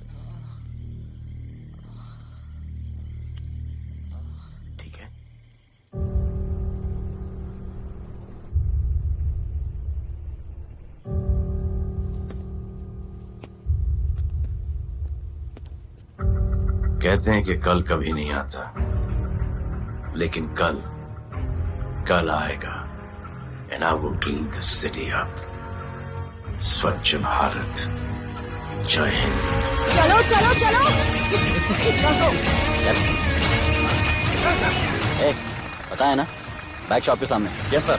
ठीक है। कहते हैं कि कल कभी नहीं आता, लेकिन कल आएगा। And I will clean the city up. स्वच्छ भारत। जय हिंद। चलो चलो चलो। पता है ना, बैक शॉप के सामने। Yes sir.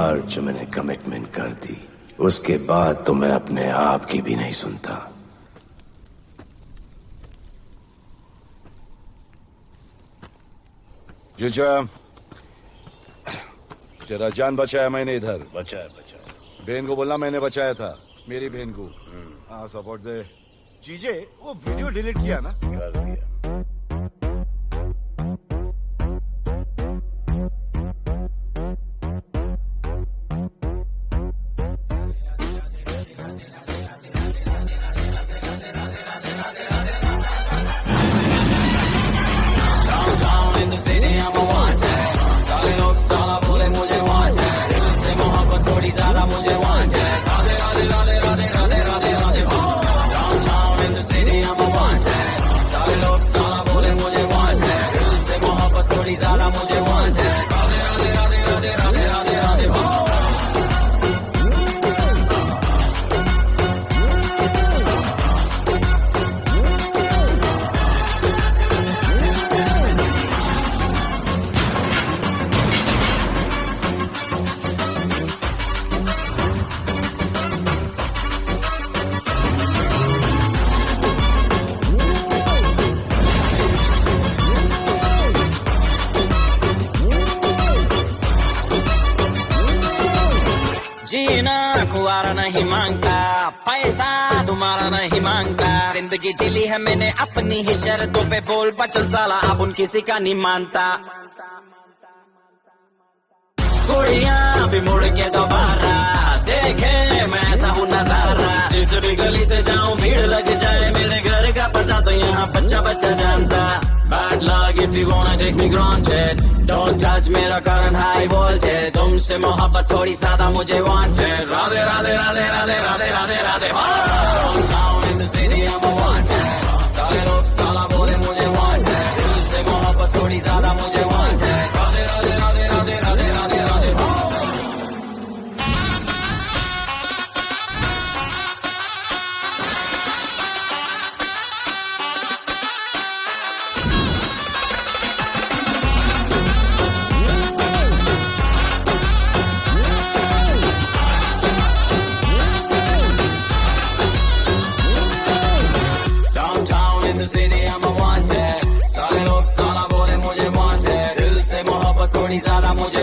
बार जो मैंने कमिटमेंट कर दी, उसके बाद तो मैं अपने आप की भी नहीं सुनता। जीजा, तेरा जान बचाया मैंने इधर। बचाया। बहन को बोलना मैंने बचाया था, मेरी बहन को। हाँ, सपोर्ट दे। जीजे, वो वीडियो डिलीट किया ना? कर दिया। कुआरा नहीं मांगता, पैसा तुम्हारा नहीं मांगता। जिंदगी जिली है मैंने अपनी ही शर्तों पे, बोल बचल साला अब उन किसी का नहीं मानता। कुड़ियां भी मुड़ के दोबारा देखे मैं ऐसा हूँ नजारा। जिस भी गली से जाऊं भीड़ लग जाए, मेरे घर का पता तो यहाँ बच्चा बच्चा जानता। Bad luck if you gonna take me granted, don't judge मेरा current high voltage। तुमसे मोहब्बत थोड़ी ज्यादा मुझे wanted। Radhe Radhe Radhe Radhe Radhe Radhe Radhe. Downtown in the city I'm a wanted, सारे लोग साला बोले मुझे wanted। दिल से मोहब्बत थोड़ी ज्यादा मुझे wanted। राधे राधे राधे राधे राधे राधे राधे। थोड़ी ज्यादा मुझे